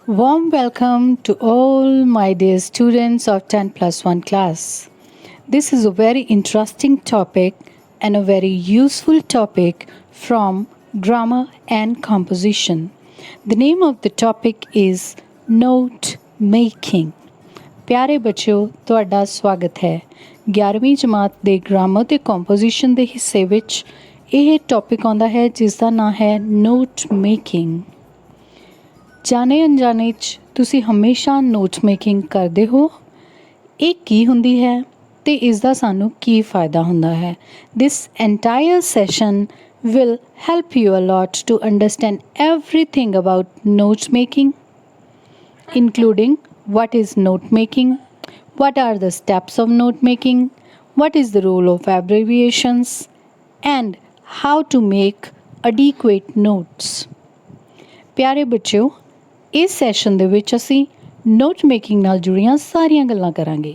Warm welcome to all my dear students of 10 plus 1 class. This is a very interesting topic and a very useful topic from grammar and composition. The name of the topic is note making. ਪਿਆਰੇ ਬੱਚਿਓ ਤੁਹਾਡਾ ਸਵਾਗਤ ਹੈ 11ਵੀਂ ਜਮਾਤ ਦੇ grammar ਤੇ composition ਦੇ ਹਿੱਸੇ ਵਿੱਚ ਇਹ ਟੌਪਿਕ ਆਉਂਦਾ ਹੈ ਜਿਸ ਦਾ ਨਾਮ ਹੈ ਨੋਟ ਮੇਕਿੰਗ। ਜਾਣੇ ਅਣਜਾਣੇ 'ਚ ਤੁਸੀਂ ਹਮੇਸ਼ਾ ਨੋਟ ਮੇਕਿੰਗ ਕਰਦੇ ਹੋ। ਇਹ ਕੀ ਹੁੰਦੀ ਹੈ ਤੇ ਇਸ ਦਾ ਸਾਨੂੰ ਕੀ ਫਾਇਦਾ ਹੁੰਦਾ ਹੈ। This entire session will help you a lot to understand everything about note making, including what is note making, what are the steps of note making, what is the role of abbreviations, and how to make adequate notes. ਪਿਆਰੇ ਬੱਚਿਓ ਇਸ session ਦੇ ਵਿੱਚ ਅਸੀਂ note making ਨਾਲ ਜੁੜੀਆਂ ਸਾਰੀਆਂ ਗੱਲਾਂ ਕਰਾਂਗੇ।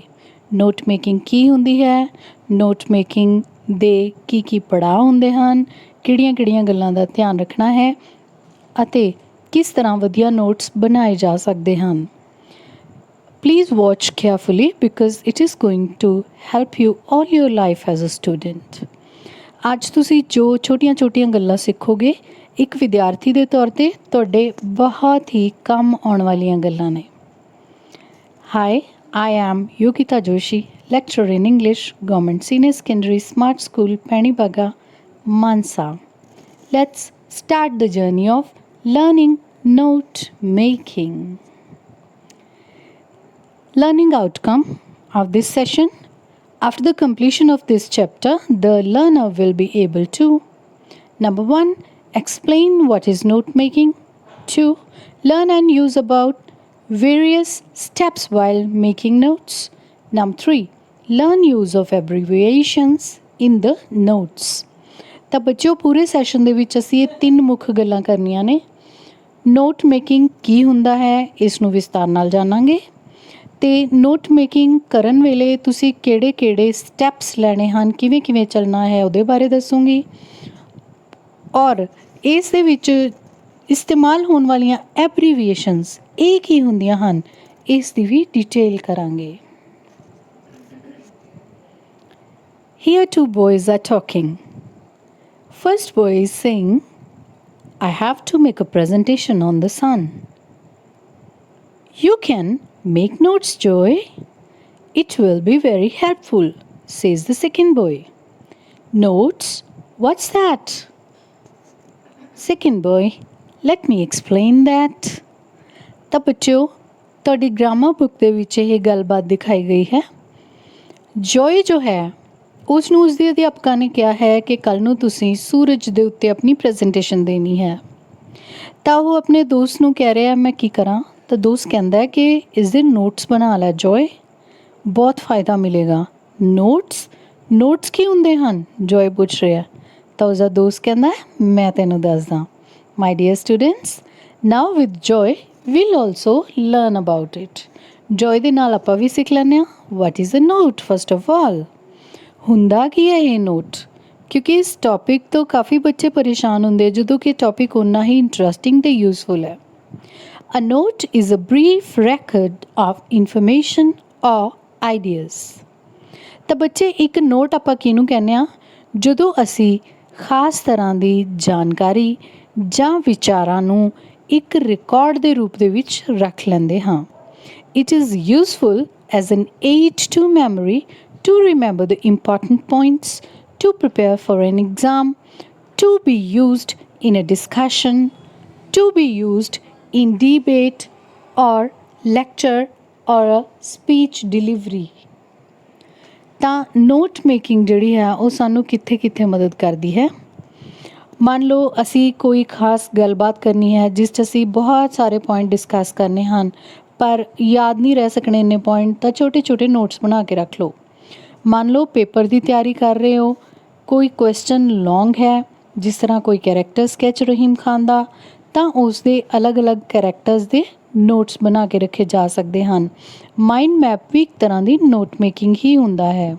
ਨੋਟ ਮੇਕਿੰਗ ਕੀ ਹੁੰਦੀ ਹੈ, ਨੋਟ ਮੇਕਿੰਗ ਦੇ ਕੀ ਪੜਾਅ ਹੁੰਦੇ ਹਨ, ਕਿਹੜੀਆਂ ਗੱਲਾਂ ਦਾ ਧਿਆਨ ਰੱਖਣਾ ਹੈ ਅਤੇ ਕਿਸ ਤਰ੍ਹਾਂ ਵਧੀਆ ਨੋਟਸ ਬਣਾਏ ਜਾ ਸਕਦੇ ਹਨ। Please watch carefully because it is going to help you all your life as a student. ਅੱਜ ਤੁਸੀਂ ਜੋ ਛੋਟੀਆਂ ਗੱਲਾਂ ਸਿੱਖੋਗੇ ਇੱਕ ਵਿਦਿਆਰਥੀ ਦੇ ਤੌਰ 'ਤੇ ਤੁਹਾਡੇ ਬਹੁਤ ਹੀ ਕੰਮ ਆਉਣ ਵਾਲੀਆਂ ਗੱਲਾਂ ਨੇ। High, I am Yogita Joshi, lecturer in English, Government Senior Secondary Smart School, Panibaga, Mansa. Let's start the journey of learning note making. Learning outcome of this session. After the completion of this chapter, the learner will be able to: number 1, explain what is note making. 2, learn and use about various steps while making notes. Number 3, learn use of abbreviations in the notes. ਤਾਂ ਬੱਚਿਓ ਪੂਰੇ session ਦੇ ਵਿੱਚ ਅਸੀਂ ਇਹ 3 ਮੁੱਖ ਗੱਲਾਂ ਕਰਨੀਆਂ ਨੇ। ਨੋਟ ਮੇਕਿੰਗ ਕੀ ਹੁੰਦਾ ਹੈ ਇਸ ਨੂੰ ਵਿਸਤਾਰ ਨਾਲ ਜਾਣਾਂਗੇ ਅਤੇ ਨੋਟ ਮੇਕਿੰਗ ਕਰਨ ਵੇਲੇ ਤੁਸੀਂ ਕਿਹੜੇ ਸਟੈਪਸ ਲੈਣੇ ਹਨ, ਕਿਵੇਂ ਚੱਲਣਾ ਹੈ ਉਹਦੇ ਬਾਰੇ ਦੱਸੂੰਗੀ ਔਰ ਇਸ ਦੇ ਵਿੱਚ ਇਸਤੇਮਾਲ ਹੋਣ ਵਾਲੀਆਂ ਐਬਰੀਵੀਏਸ਼ਨਸ ਇਹ ਕੀ ਹੁੰਦੀਆਂ ਹਨ ਇਸ ਦੀ ਵੀ ਡਿਟੇਲ ਕਰਾਂਗੇ। Here 2 boys are talking. First boy is saying, I have to make a presentation on the sun. You can make notes, Joy. It will be very helpful, says the second boy. Notes? What's that? Second boy, let me explain that. ਤਾਂ ਬੱਚਿਓ ਤੁਹਾਡੀ grammar book ਦੇ ਵਿੱਚ ਇਹ ਗੱਲਬਾਤ ਦਿਖਾਈ ਗਈ ਹੈ। ਜੋਏ ਜੋ ਹੈ ਉਸ ਨੂੰ ਉਸਦੀ ਅਧਿਆਪਕਾ ਨੇ ਕਿਹਾ ਹੈ ਕਿ ਕੱਲ੍ਹ ਨੂੰ ਤੁਸੀਂ ਸੂਰਜ ਦੇ ਉੱਤੇ ਆਪਣੀ ਪ੍ਰੈਜੈਂਟੇਸ਼ਨ ਦੇਣੀ ਹੈ। ਤਾਂ ਉਹ ਆਪਣੇ ਦੋਸਤ ਨੂੰ ਕਹਿ ਰਿਹਾ ਮੈਂ ਕੀ ਕਰਾਂ, ਤਾਂ ਦੋਸਤ ਕਹਿੰਦਾ ਕਿ ਇਸ ਦੇ ਨੋਟਸ ਬਣਾ ਲੈ ਜੋਏ, ਬਹੁਤ ਫਾਇਦਾ ਮਿਲੇਗਾ। ਨੋਟਸ ਕੀ ਹੁੰਦੇ ਹਨ ਜੋਏ ਪੁੱਛ ਰਿਹਾ, ਤਾਂ ਉਸਦਾ ਦੋਸਤ ਕਹਿੰਦਾ ਮੈਂ ਤੈਨੂੰ ਦੱਸਦਾ। My dear students, now with joy we'll also learn about it. Joy ਦੇ ਨਾਲ ਆਪਾਂ ਵੀ ਸਿੱਖ ਲੈਂਦੇ ਹਾਂ what is a note first of all. ਹੁੰਦਾ ਕੀ ਹੈ ਇਹ ਨੋਟ, ਕਿਉਂਕਿ ਇਸ ਟੌਪਿਕ ਤੋਂ ਕਾਫੀ ਬੱਚੇ ਪਰੇਸ਼ਾਨ ਹੁੰਦੇ ਜਦੋਂ ਕਿ ਟੌਪਿਕ ਓਨਾ ਹੀ ਇੰਟਰਸਟਿੰਗ ਅਤੇ ਯੂਜ਼ਫੁਲ ਹੈ। A note is a brief record of information or ideas. ਤਾਂ ਬੱਚੇ ਇੱਕ ਨੋਟ ਆਪਾਂ ਕਿਹਨੂੰ ਕਹਿੰਦੇ ਹਾਂ ਜਦੋਂ ਅਸੀਂ ਖਾਸ ਤਰ੍ਹਾਂ ਦੀ ਜਾਣਕਾਰੀ ਜਾਂ ਵਿਚਾਰਾਂ ਨੂੰ ਇੱਕ ਰਿਕਾਰਡ ਦੇ ਰੂਪ ਦੇ ਵਿੱਚ ਰੱਖ ਲੈਂਦੇ ਹਾਂ। It is useful as an aid to memory to remember the important points, to prepare for an exam, to be used in a discussion, to be used in debate or lecture or a speech delivery. ਤਾਂ note making ਜਿਹੜੀ ਹੈ ਉਹ ਸਾਨੂੰ ਕਿੱਥੇ ਮਦਦ ਕਰਦੀ ਹੈ। ਮੰਨ ਲਓ ਅਸੀਂ ਕੋਈ ਖਾਸ ਗੱਲਬਾਤ ਕਰਨੀ ਹੈ ਜਿਸ 'ਚ ਅਸੀਂ ਬਹੁਤ ਸਾਰੇ ਪੁਆਇੰਟ ਡਿਸਕਸ ਕਰਨੇ ਹਨ ਪਰ ਯਾਦ ਨਹੀਂ ਰਹਿ ਸਕਣੇ ਇੰਨੇ ਪੁਆਇੰਟ, ਤਾਂ ਛੋਟੇ ਨੋਟਸ ਬਣਾ ਕੇ ਰੱਖ ਲਓ। ਮੰਨ ਲਓ ਪੇਪਰ ਦੀ ਤਿਆਰੀ ਕਰ ਰਹੇ ਹੋ, ਕੋਈ ਕੁਐਸਚਨ ਲੌਂਗ ਹੈ ਜਿਸ ਤਰ੍ਹਾਂ ਕੋਈ ਕੈਰੈਕਟਰ ਸਕੈਚ ਰਹੀਮ ਖਾਨ ਦਾ, ਤਾਂ ਉਸ ਦੇ ਅਲੱਗ ਕੈਰੈਕਟਰਸ ਦੇ ਨੋਟਸ ਬਣਾ ਕੇ ਰੱਖੇ ਜਾ ਸਕਦੇ ਹਨ। ਮਾਈਂਡ ਮੈਪ ਵੀ ਇੱਕ ਤਰ੍ਹਾਂ ਦੀ ਨੋਟ ਮੇਕਿੰਗ ਹੀ ਹੁੰਦਾ ਹੈ।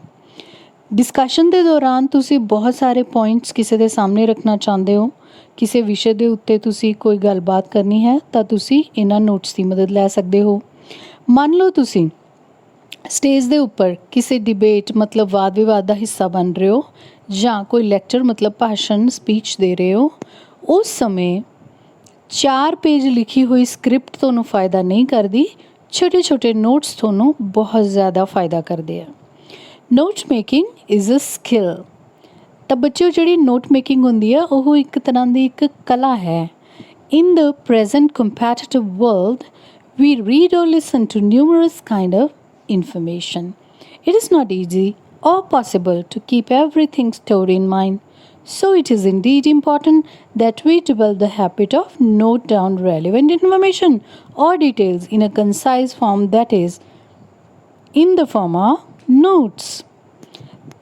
ਡਿਸਕਸ਼ਨ ਦੇ ਦੌਰਾਨ ਤੁਸੀਂ ਬਹੁਤ ਸਾਰੇ ਪੁਆਇੰਟਸ ਕਿਸੇ ਦੇ ਸਾਹਮਣੇ ਰੱਖਣਾ ਚਾਹੁੰਦੇ ਹੋ, ਕਿਸੇ ਵਿਸ਼ੇ ਦੇ ਉੱਤੇ ਤੁਸੀਂ ਕੋਈ ਗੱਲਬਾਤ ਕਰਨੀ ਹੈ ਤਾਂ ਤੁਸੀਂ ਇਹਨਾਂ ਨੋਟਸ ਦੀ ਮਦਦ ਲੈ ਸਕਦੇ ਹੋ। ਮੰਨ ਲਓ ਤੁਸੀਂ ਸਟੇਜ ਦੇ ਉੱਪਰ ਕਿਸੇ ਡਿਬੇਟ ਮਤਲਬ ਵਾਦ ਵਿਵਾਦ ਦਾ ਹਿੱਸਾ ਬਣ ਰਹੇ ਹੋ ਜਾਂ ਕੋਈ ਲੈਕਚਰ ਮਤਲਬ ਭਾਸ਼ਣ ਸਪੀਚ ਦੇ ਰਹੇ ਹੋ, ਉਸ ਸਮੇਂ 4 ਪੇਜ ਲਿਖੀ ਹੋਈ ਸਕ੍ਰਿਪਟ ਤੁਹਾਨੂੰ ਫ਼ਾਇਦਾ ਨਹੀਂ ਕਰਦੀ, ਛੋਟੇ ਛੋਟੇ ਨੋਟਸ ਤੁਹਾਨੂੰ ਬਹੁਤ ਜ਼ਿਆਦਾ ਫ਼ਾਇਦਾ ਕਰਦੇ ਆ। Note making is a skill. ਤਾਂ ਬੱਚਿਓ ਜਿਹੜੀ ਨੋਟ ਮੇਕਿੰਗ ਹੁੰਦੀ ਆ ਉਹ ਇੱਕ ਤਰ੍ਹਾਂ ਦੀ ਇੱਕ ਕਲਾ ਹੈ। In the present competitive world we read or listen to numerous kind of information. It is not easy or possible to keep everything stored in mind. So it is indeed important that we develop the habit of note down relevant information or details in a concise form, that is in the form of notes.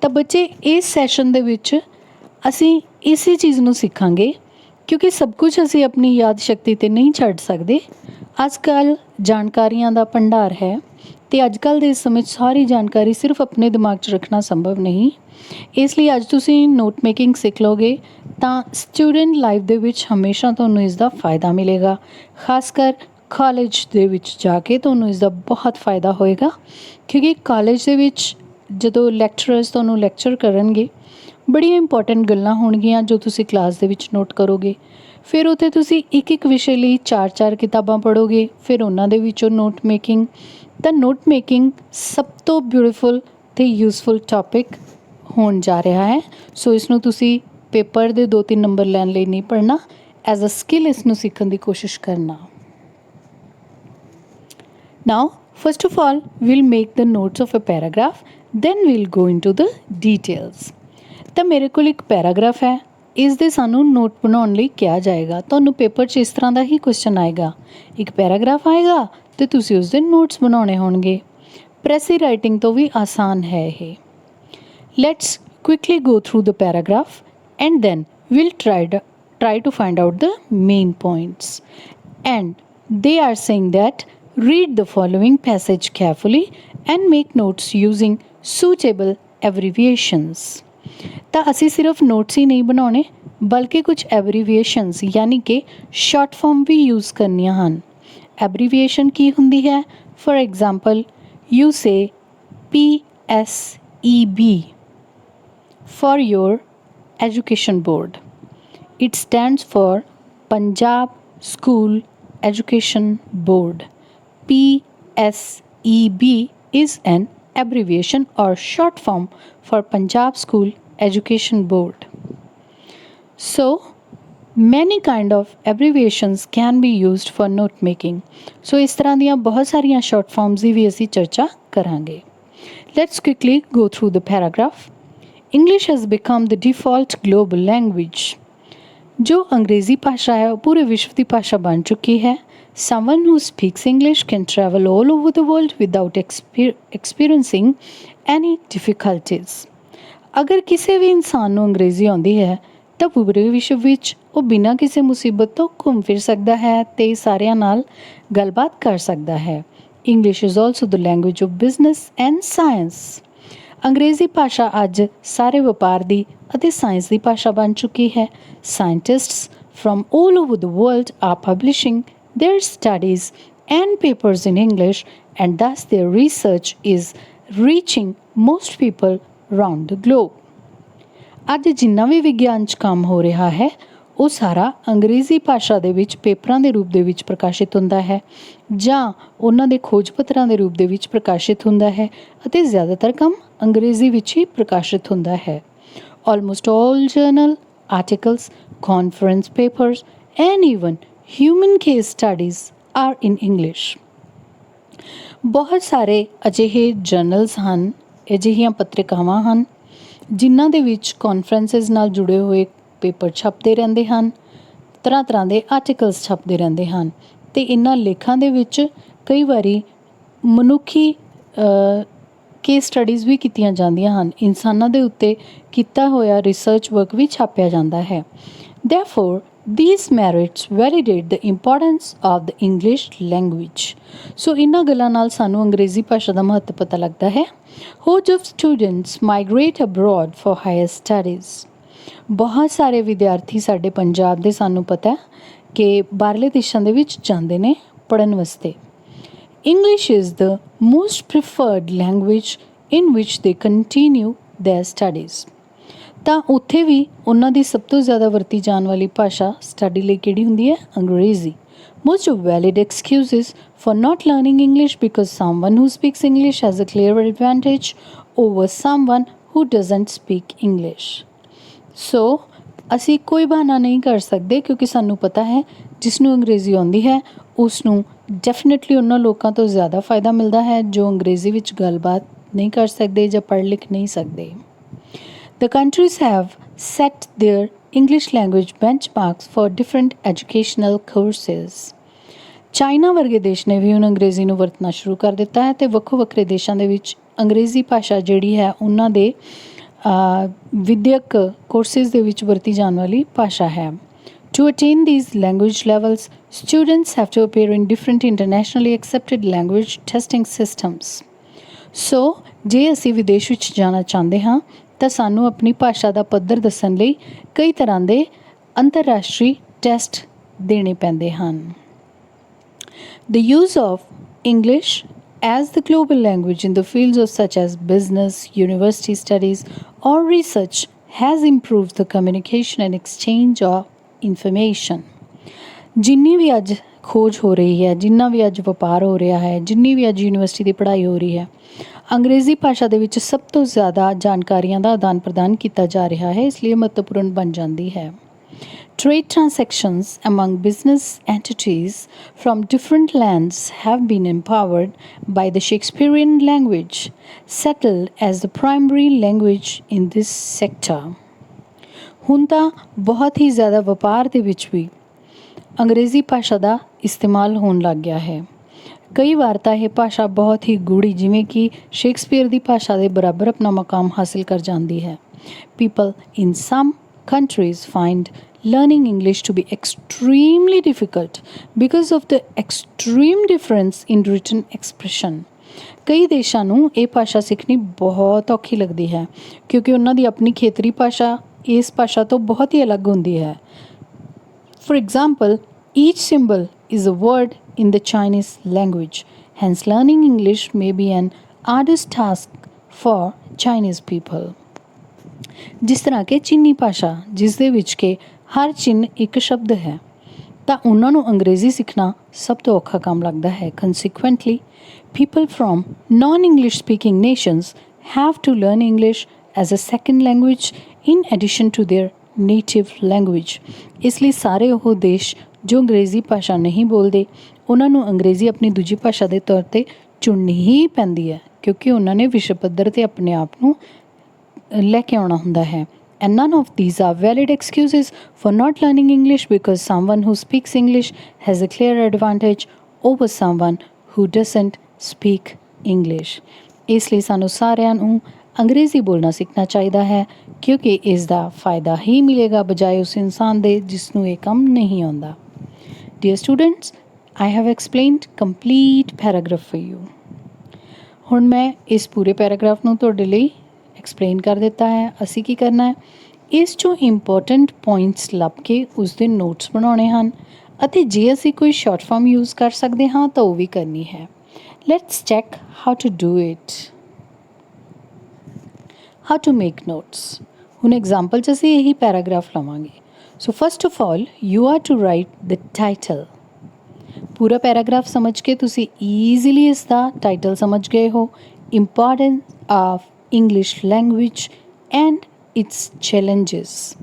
ਤਾਂ ਬੱਚੇ ਇਸ session ਦੇ ਵਿੱਚ ਅਸੀਂ ਇਸੇ ਚੀਜ਼ ਨੂੰ ਸਿੱਖਾਂਗੇ, ਕਿਉਂਕਿ ਸਭ ਕੁਝ ਅਸੀਂ ਆਪਣੀ ਯਾਦ ਸ਼ਕਤੀ 'ਤੇ ਨਹੀਂ ਛੱਡ ਸਕਦੇ। ਅੱਜ ਕੱਲ੍ਹ ਜਾਣਕਾਰੀਆਂ ਦਾ ਭੰਡਾਰ ਹੈ ਅਤੇ ਅੱਜ ਕੱਲ੍ਹ ਦੇ ਸਮੇਂ 'ਚ ਸਾਰੀ ਜਾਣਕਾਰੀ ਸਿਰਫ ਆਪਣੇ ਦਿਮਾਗ 'ਚ ਰੱਖਣਾ ਸੰਭਵ ਨਹੀਂ। ਇਸ ਲਈ ਅੱਜ ਤੁਸੀਂ ਨੋਟ ਮੇਕਿੰਗ ਸਿੱਖ ਲਓਗੇ ਤਾਂ ਸਟੂਡੈਂਟ ਲਾਈਫ ਦੇ ਵਿੱਚ ਹਮੇਸ਼ਾ ਤੁਹਾਨੂੰ ਇਸ ਦਾ ਫਾਇਦਾ ਮਿਲੇਗਾ। ਖਾਸ ਕਰ ਕਾਲਜ ਦੇ ਵਿੱਚ ਜਾ ਕੇ ਤੁਹਾਨੂੰ ਇਸ ਦਾ ਬਹੁਤ ਫਾਇਦਾ ਹੋਏਗਾ, ਕਿਉਂਕਿ ਕਾਲਜ ਦੇ ਵਿੱਚ ਜਦੋਂ ਲੈਕਚਰਰਸ ਤੁਹਾਨੂੰ ਲੈਕਚਰ ਕਰਨਗੇ ਬੜੀਆਂ ਇੰਪੋਰਟੈਂਟ ਗੱਲਾਂ ਹੋਣਗੀਆਂ ਜੋ ਤੁਸੀਂ ਕਲਾਸ ਦੇ ਵਿੱਚ ਨੋਟ ਕਰੋਗੇ। ਫਿਰ ਉੱਥੇ ਤੁਸੀਂ ਇੱਕ ਇੱਕ ਵਿਸ਼ੇ ਲਈ 4-4 ਕਿਤਾਬਾਂ ਪੜ੍ਹੋਗੇ, ਫਿਰ ਉਹਨਾਂ ਦੇ ਵਿੱਚੋਂ ਨੋਟ ਮੇਕਿੰਗ। ਤਾਂ ਨੋਟ ਮੇਕਿੰਗ ਸਭ ਤੋਂ ਬਿਊਟੀਫੁਲ ਅਤੇ ਯੂਜ਼ਫੁਲ ਟੋਪਿਕ ਹੋਣ ਜਾ ਰਿਹਾ ਹੈ। ਸੋ ਇਸ ਨੂੰ ਤੁਸੀਂ ਪੇਪਰ ਦੇ 2-3 ਨੰਬਰ ਲੈਣ ਲਈ ਨਹੀਂ ਪੜ੍ਹਨਾ, ਐਜ਼ ਅ ਸਕਿੱਲ ਇਸ ਨੂੰ ਸਿੱਖਣ ਦੀ ਕੋਸ਼ਿਸ਼ ਕਰਨਾ। Now first of all we'll make the notes of a paragraph, then we'll go into the details. ਤਾਂ ਮੇਰੇ ਕੋਲ ਇੱਕ ਪੈਰਾਗ੍ਰਾਫ ਹੈ, ਇਸ ਦੇ ਸਾਨੂੰ ਨੋਟ ਬਣਾਉਣ ਲਈ ਕਿਹਾ ਜਾਏਗਾ। ਤੁਹਾਨੂੰ ਪੇਪਰ 'ਚ ਇਸ ਤਰ੍ਹਾਂ ਦਾ ਹੀ ਕੁਐਸਚਨ ਆਏਗਾ, ਇੱਕ ਪੈਰਾਗ੍ਰਾਫ ਆਏਗਾ ਅਤੇ ਤੁਸੀਂ ਉਸ ਦੇ ਨੋਟਸ ਬਣਾਉਣੇ ਹੋਣਗੇ। ਪ੍ਰੈਸੀ ਰਾਈਟਿੰਗ ਤੋਂ ਵੀ ਆਸਾਨ ਹੈ ਇਹ। Let's quickly go through the paragraph and then we'll try to find out the main points. And they are saying that read the following passage carefully and make notes using suitable abbreviations. ਤਾਂ ਅਸੀਂ ਸਿਰਫ notes ਹੀ ਨਹੀਂ ਬਣਾਉਣੇ ਬਲਕਿ ਕੁਝ ਐਬਰੀਵੀਏਸ਼ਨਸ ਯਾਨੀ ਕਿ short form ਵੀ use ਕਰਨੀਆਂ ਹਨ। ਐਬਰੀਵੀਏਸ਼ਨ ਕੀ ਹੁੰਦੀ ਹੈ? For example you say PSEB for your education board. It stands for Punjab School Education Board. PSEB is an abbreviation or short form for Punjab School Education Board. So many kind of abbreviations can be used for note making. So ਇਸ ਤਰ੍ਹਾਂ ਦੀਆਂ ਬਹੁਤ ਸਾਰੀਆਂ short forms ਦੀ ਵੀ ਅਸੀਂ ਚਰਚਾ ਕਰਾਂਗੇ। Let's quickly go through the paragraph. English has become the default global language. जो अंग्रेज़ी भाषा है वो पूरे विश्व की भाषा बन चुकी है। Someone who speaks English can travel all over the world without experiencing any difficulties. अगर किसी भी इंसान ਨੂੰ अंग्रेज़ी आती है ਤਾਂ ਪੂਰੇ ਵਿਸ਼ਵ ਵਿੱਚ ਉਹ ਬਿਨਾਂ ਕਿਸੇ ਮੁਸੀਬਤ ਤੋਂ ਘੁੰਮ ਫਿਰ ਸਕਦਾ ਹੈ ਅਤੇ ਸਾਰਿਆਂ ਨਾਲ ਗੱਲਬਾਤ ਕਰ ਸਕਦਾ ਹੈ। English is also the language of business and science. ਅੰਗਰੇਜ਼ੀ ਭਾਸ਼ਾ ਅੱਜ ਸਾਰੇ ਵਪਾਰ ਦੀ ਅਤੇ ਸਾਇੰਸ ਦੀ ਭਾਸ਼ਾ ਬਣ ਚੁੱਕੀ ਹੈ। Scientists from all over the world are publishing their studies and papers in English, and thus their research is reaching most people around the globe. ਅੱਜ ਜਿੰਨਾ ਵੀ ਵਿਗਿਆਨ 'ਚ ਕੰਮ ਹੋ ਰਿਹਾ ਹੈ ਉਹ ਸਾਰਾ ਅੰਗਰੇਜ਼ੀ ਭਾਸ਼ਾ ਦੇ ਵਿੱਚ ਪੇਪਰਾਂ ਦੇ ਰੂਪ ਦੇ ਵਿੱਚ ਪ੍ਰਕਾਸ਼ਿਤ ਹੁੰਦਾ ਹੈ ਜਾਂ ਉਹਨਾਂ ਦੇ ਖੋਜ ਪੱਤਰਾਂ ਦੇ ਰੂਪ ਦੇ ਵਿੱਚ ਪ੍ਰਕਾਸ਼ਿਤ ਹੁੰਦਾ ਹੈ ਅਤੇ ਜ਼ਿਆਦਾਤਰ ਕੰਮ ਅੰਗਰੇਜ਼ੀ ਵਿੱਚ ਹੀ ਪ੍ਰਕਾਸ਼ਿਤ ਹੁੰਦਾ ਹੈ। Almost all journal articles, conference papers and even human case studies are in English. ਬਹੁਤ ਸਾਰੇ ਅਜਿਹੇ ਜਰਨਲਸ ਹਨ, ਅਜਿਹੀਆਂ ਪੱਤਰਿਕਾਵਾਂ ਹਨ ਜਿਨ੍ਹਾਂ ਦੇ ਵਿੱਚ ਕਾਨਫਰੰਸਿਸ ਨਾਲ ਜੁੜੇ ਹੋਏ ਪੇਪਰ ਛਪਦੇ ਰਹਿੰਦੇ ਹਨ, ਤਰ੍ਹਾਂ ਤਰ੍ਹਾਂ ਦੇ ਆਰਟੀਕਲਸ ਛਪਦੇ ਰਹਿੰਦੇ ਹਨ ਅਤੇ ਇਹਨਾਂ ਲੇਖਾਂ ਦੇ ਵਿੱਚ ਕਈ ਵਾਰੀ ਮਨੁੱਖੀ ਕੇਸ ਸਟੱਡੀਜ਼ ਵੀ ਕੀਤੀਆਂ ਜਾਂਦੀਆਂ ਹਨ, ਇਨਸਾਨਾਂ ਦੇ ਉੱਤੇ ਕੀਤਾ ਹੋਇਆ ਰਿਸਰਚ ਵਰਕ ਵੀ ਛਾਪਿਆ ਜਾਂਦਾ ਹੈ। Therefore, These merits validate the importance of the English language. ਸੋ ਇਹਨਾਂ ਗੱਲਾਂ ਨਾਲ ਸਾਨੂੰ ਅੰਗਰੇਜ਼ੀ ਭਾਸ਼ਾ ਦਾ ਮਹੱਤਵ ਪਤਾ ਲੱਗਦਾ ਹੈ। Hordes of students migrate abroad for higher studies. ਬਹੁਤ ਸਾਰੇ ਵਿਦਿਆਰਥੀ ਸਾਡੇ ਪੰਜਾਬ ਦੇ ਸਾਨੂੰ ਪਤਾ ਕਿ ਬਾਹਰਲੇ ਦੇਸ਼ਾਂ ਦੇ ਵਿੱਚ ਜਾਂਦੇ ਨੇ ਪੜ੍ਹਨ ਵਾਸਤੇ। English is the most preferred language in which they continue their studies. ਤਾਂ ਉੱਥੇ ਵੀ ਉਹਨਾਂ ਦੀ ਸਭ ਤੋਂ ਜ਼ਿਆਦਾ ਵਰਤੀ ਜਾਣ ਵਾਲੀ ਭਾਸ਼ਾ ਸਟੱਡੀ ਲਈ ਕਿਹੜੀ ਹੁੰਦੀ ਹੈ? ਅੰਗਰੇਜ਼ੀ। Most valid excuses for not learning English because someone who speaks English has a clear advantage over someone who doesn't speak English. So ਅਸੀਂ ਕੋਈ ਬਹਾਨਾ ਨਹੀਂ ਕਰ ਸਕਦੇ ਕਿਉਂਕਿ ਸਾਨੂੰ ਪਤਾ ਹੈ ਜਿਸ ਨੂੰ ਅੰਗਰੇਜ਼ੀ ਆਉਂਦੀ ਹੈ ਉਸ ਨੂੰ ਡੈਫੀਨੇਟਲੀ ਉਹਨਾਂ ਲੋਕਾਂ ਤੋਂ ਜ਼ਿਆਦਾ ਫਾਇਦਾ ਮਿਲਦਾ ਹੈ ਜੋ ਅੰਗਰੇਜ਼ੀ ਵਿੱਚ ਗੱਲਬਾਤ ਨਹੀਂ ਕਰ ਸਕਦੇ ਜਾਂ ਪੜ੍ਹ ਲਿਖ ਨਹੀਂ ਸਕਦੇ। The countries have set their English language benchmarks for different educational courses. China ਵਰਗੇ ਦੇਸ਼ ਨੇ ਵੀ ਹੁਣ ਅੰਗਰੇਜ਼ੀ ਨੂੰ ਵਰਤਣਾ ਸ਼ੁਰੂ ਕਰ ਦਿੱਤਾ ਹੈ ਅਤੇ ਵੱਖੋ ਵੱਖਰੇ ਦੇਸ਼ਾਂ ਦੇ ਵਿੱਚ ਅੰਗਰੇਜ਼ੀ ਭਾਸ਼ਾ ਜਿਹੜੀ ਹੈ ਉਹਨਾਂ ਦੇ ਵਿਦਿਅਕ ਕੋਰਸਿਸ ਦੇ ਵਿੱਚ ਵਰਤੀ ਜਾਣ ਵਾਲੀ ਭਾਸ਼ਾ ਹੈ। To attain these language levels, students have to appear in different internationally accepted language testing systems. So, ਜੇ ਅਸੀਂ ਵਿਦੇਸ਼ ਵਿੱਚ ਜਾਣਾ ਚਾਹੁੰਦੇ ਹਾਂ ਤਾਂ ਸਾਨੂੰ ਆਪਣੀ ਭਾਸ਼ਾ ਦਾ ਪੱਧਰ ਦੱਸਣ ਲਈ ਕਈ ਤਰ੍ਹਾਂ ਦੇ ਅੰਤਰਰਾਸ਼ਟਰੀ ਟੈਸਟ ਦੇਣੇ ਪੈਂਦੇ ਹਨ। The use of English as the global language in the fields of such as business, university studies or research has improved the communication and exchange of information. ਜਿੰਨੀ ਵੀ ਅੱਜ ਖੋਜ ਹੋ ਰਹੀ ਹੈ, ਜਿੰਨਾ ਵੀ ਅੱਜ ਵਪਾਰ ਹੋ ਰਿਹਾ ਹੈ, ਜਿੰਨੀ ਵੀ ਅੱਜ ਯੂਨੀਵਰਸਿਟੀ ਦੀ ਪੜ੍ਹਾਈ ਹੋ ਰਹੀ ਹੈ, ਅੰਗਰੇਜ਼ੀ ਭਾਸ਼ਾ ਦੇ ਵਿੱਚ ਸਭ ਤੋਂ ਜ਼ਿਆਦਾ ਜਾਣਕਾਰੀਆਂ ਦਾ ਆਦਾਨ ਪ੍ਰਦਾਨ ਕੀਤਾ ਜਾ ਰਿਹਾ ਹੈ, ਇਸ ਲਈ ਮਹੱਤਵਪੂਰਨ ਬਣ ਜਾਂਦੀ ਹੈ। Trade transactions among business entities from different lands have been empowered by the Shakespearean language, settled as the primary language in this sector. ਹੁਣ ਤਾਂ ਬਹੁਤ ਹੀ ਜ਼ਿਆਦਾ ਵਪਾਰ ਦੇ ਵਿੱਚ ਵੀ ਅੰਗਰੇਜ਼ੀ ਭਾਸ਼ਾ ਦਾ ਇਸਤੇਮਾਲ ਹੋਣ ਲੱਗ ਗਿਆ ਹੈ। ਕਈ ਵਾਰ ਤਾਂ ਇਹ ਭਾਸ਼ਾ ਬਹੁਤ ਹੀ ਗੂੜ੍ਹੀ ਜਿਵੇਂ ਕਿ ਸ਼ੇਕਸਪੀਅਰ ਦੀ ਭਾਸ਼ਾ ਦੇ ਬਰਾਬਰ ਆਪਣਾ ਮਕਾਮ ਹਾਸਿਲ ਕਰ ਜਾਂਦੀ ਹੈ। People in some countries find learning English to be extremely difficult because of the extreme difference in written expression. ਕਈ ਦੇਸ਼ਾਂ ਨੂੰ ਇਹ ਭਾਸ਼ਾ ਸਿੱਖਣੀ ਬਹੁਤ ਔਖੀ ਲੱਗਦੀ ਹੈ ਕਿਉਂਕਿ ਉਹਨਾਂ ਦੀ ਆਪਣੀ ਖੇਤਰੀ ਭਾਸ਼ਾ ਇਸ ਭਾਸ਼ਾ ਤੋਂ ਬਹੁਤ ਹੀ ਅਲੱਗ ਹੁੰਦੀ ਹੈ। For example, each symbol is a word in the Chinese language. Hence, learning English may be an arduous task for Chinese people. ਜਿਸ ਤਰ੍ਹਾਂ ਕਿ ਚੀਨੀ ਭਾਸ਼ਾ ਜਿਸ ਦੇ ਵਿੱਚ ਕਿ ਹਰ ਚਿੰਨ੍ਹ ਇੱਕ ਸ਼ਬਦ ਹੈ ਤਾਂ ਉਹਨਾਂ ਨੂੰ ਅੰਗਰੇਜ਼ੀ ਸਿੱਖਣਾ ਸਭ ਤੋਂ ਔਖਾ ਕੰਮ ਲੱਗਦਾ ਹੈ। Consequently, people from non-English speaking nations have to learn English as a second language in addition to their native language. ਇਸ ਲਈ ਸਾਰੇ ਉਹ ਦੇਸ਼ ਜੋ ਅੰਗਰੇਜ਼ੀ ਭਾਸ਼ਾ ਨਹੀਂ ਬੋਲਦੇ ਉਹਨਾਂ ਨੂੰ ਅੰਗਰੇਜ਼ੀ ਆਪਣੀ ਦੂਜੀ ਭਾਸ਼ਾ ਦੇ ਤੌਰ 'ਤੇ ਚੁਣਨੀ ਹੀ ਪੈਂਦੀ ਹੈ ਕਿਉਂਕਿ ਉਹਨਾਂ ਨੇ ਵਿਸ਼ਵ ਪੱਧਰ 'ਤੇ ਆਪਣੇ ਆਪ ਨੂੰ ਲੈ ਕੇ ਆਉਣਾ ਹੁੰਦਾ ਹੈ। And none of these are valid excuses for not learning English because someone who speaks English has a clear advantage over someone who doesn't speak English. ਇਸ ਲਈ ਸਾਨੂੰ ਸਾਰਿਆਂ ਨੂੰ ਅੰਗਰੇਜ਼ੀ ਬੋਲਣਾ ਸਿੱਖਣਾ ਚਾਹੀਦਾ ਹੈ ਕਿਉਂਕਿ ਇਸ ਦਾ ਫਾਇਦਾ ਹੀ ਮਿਲੇਗਾ ਬਜਾਏ ਉਸ ਇਨਸਾਨ ਦੇ ਜਿਸ ਨੂੰ ਇਹ ਕੰਮ ਨਹੀਂ ਆਉਂਦਾ। Dear students, I have explained complete paragraph for you. ਹੁਣ ਮੈਂ ਇਸ ਪੂਰੇ ਪੈਰਾਗ੍ਰਾਫ ਨੂੰ ਤੁਹਾਡੇ ਲਈ ਐਕਸਪਲੇਨ ਕਰ ਦਿੱਤਾ ਹੈ। ਅਸੀਂ ਕੀ ਕਰਨਾ ਹੈ, ਇਸ 'ਚੋਂ ਇੰਪੋਰਟੈਂਟ ਪੁਆਇੰਟਸ ਲੱਭ ਕੇ ਉਸ ਦੇ ਨੋਟਸ ਬਣਾਉਣੇ ਹਨ ਅਤੇ ਜੇ ਅਸੀਂ ਕੋਈ ਸ਼ਾਰਟ ਫਾਰਮ ਯੂਜ਼ ਕਰ ਸਕਦੇ ਹਾਂ ਤਾਂ ਉਹ ਵੀ ਕਰਨੀ ਹੈ। Let's check how to do it. How to make notes. ਹੁਣ ਐਗਜ਼ਾਮਪਲ 'ਚ ਅਸੀਂ ਇਹੀ ਪੈਰਾਗ੍ਰਾਫ ਲਵਾਂਗੇ। So first of all you are to write the title. ਪੂਰਾ ਪੈਰਾਗ੍ਰਾਫ ਸਮਝ ਕੇ ਤੁਸੀਂ ਈਜ਼ੀਲੀ ਇਸ ਦਾ ਟਾਈਟਲ ਸਮਝ ਗਏ ਹੋ। Importance of English language and it's challenges.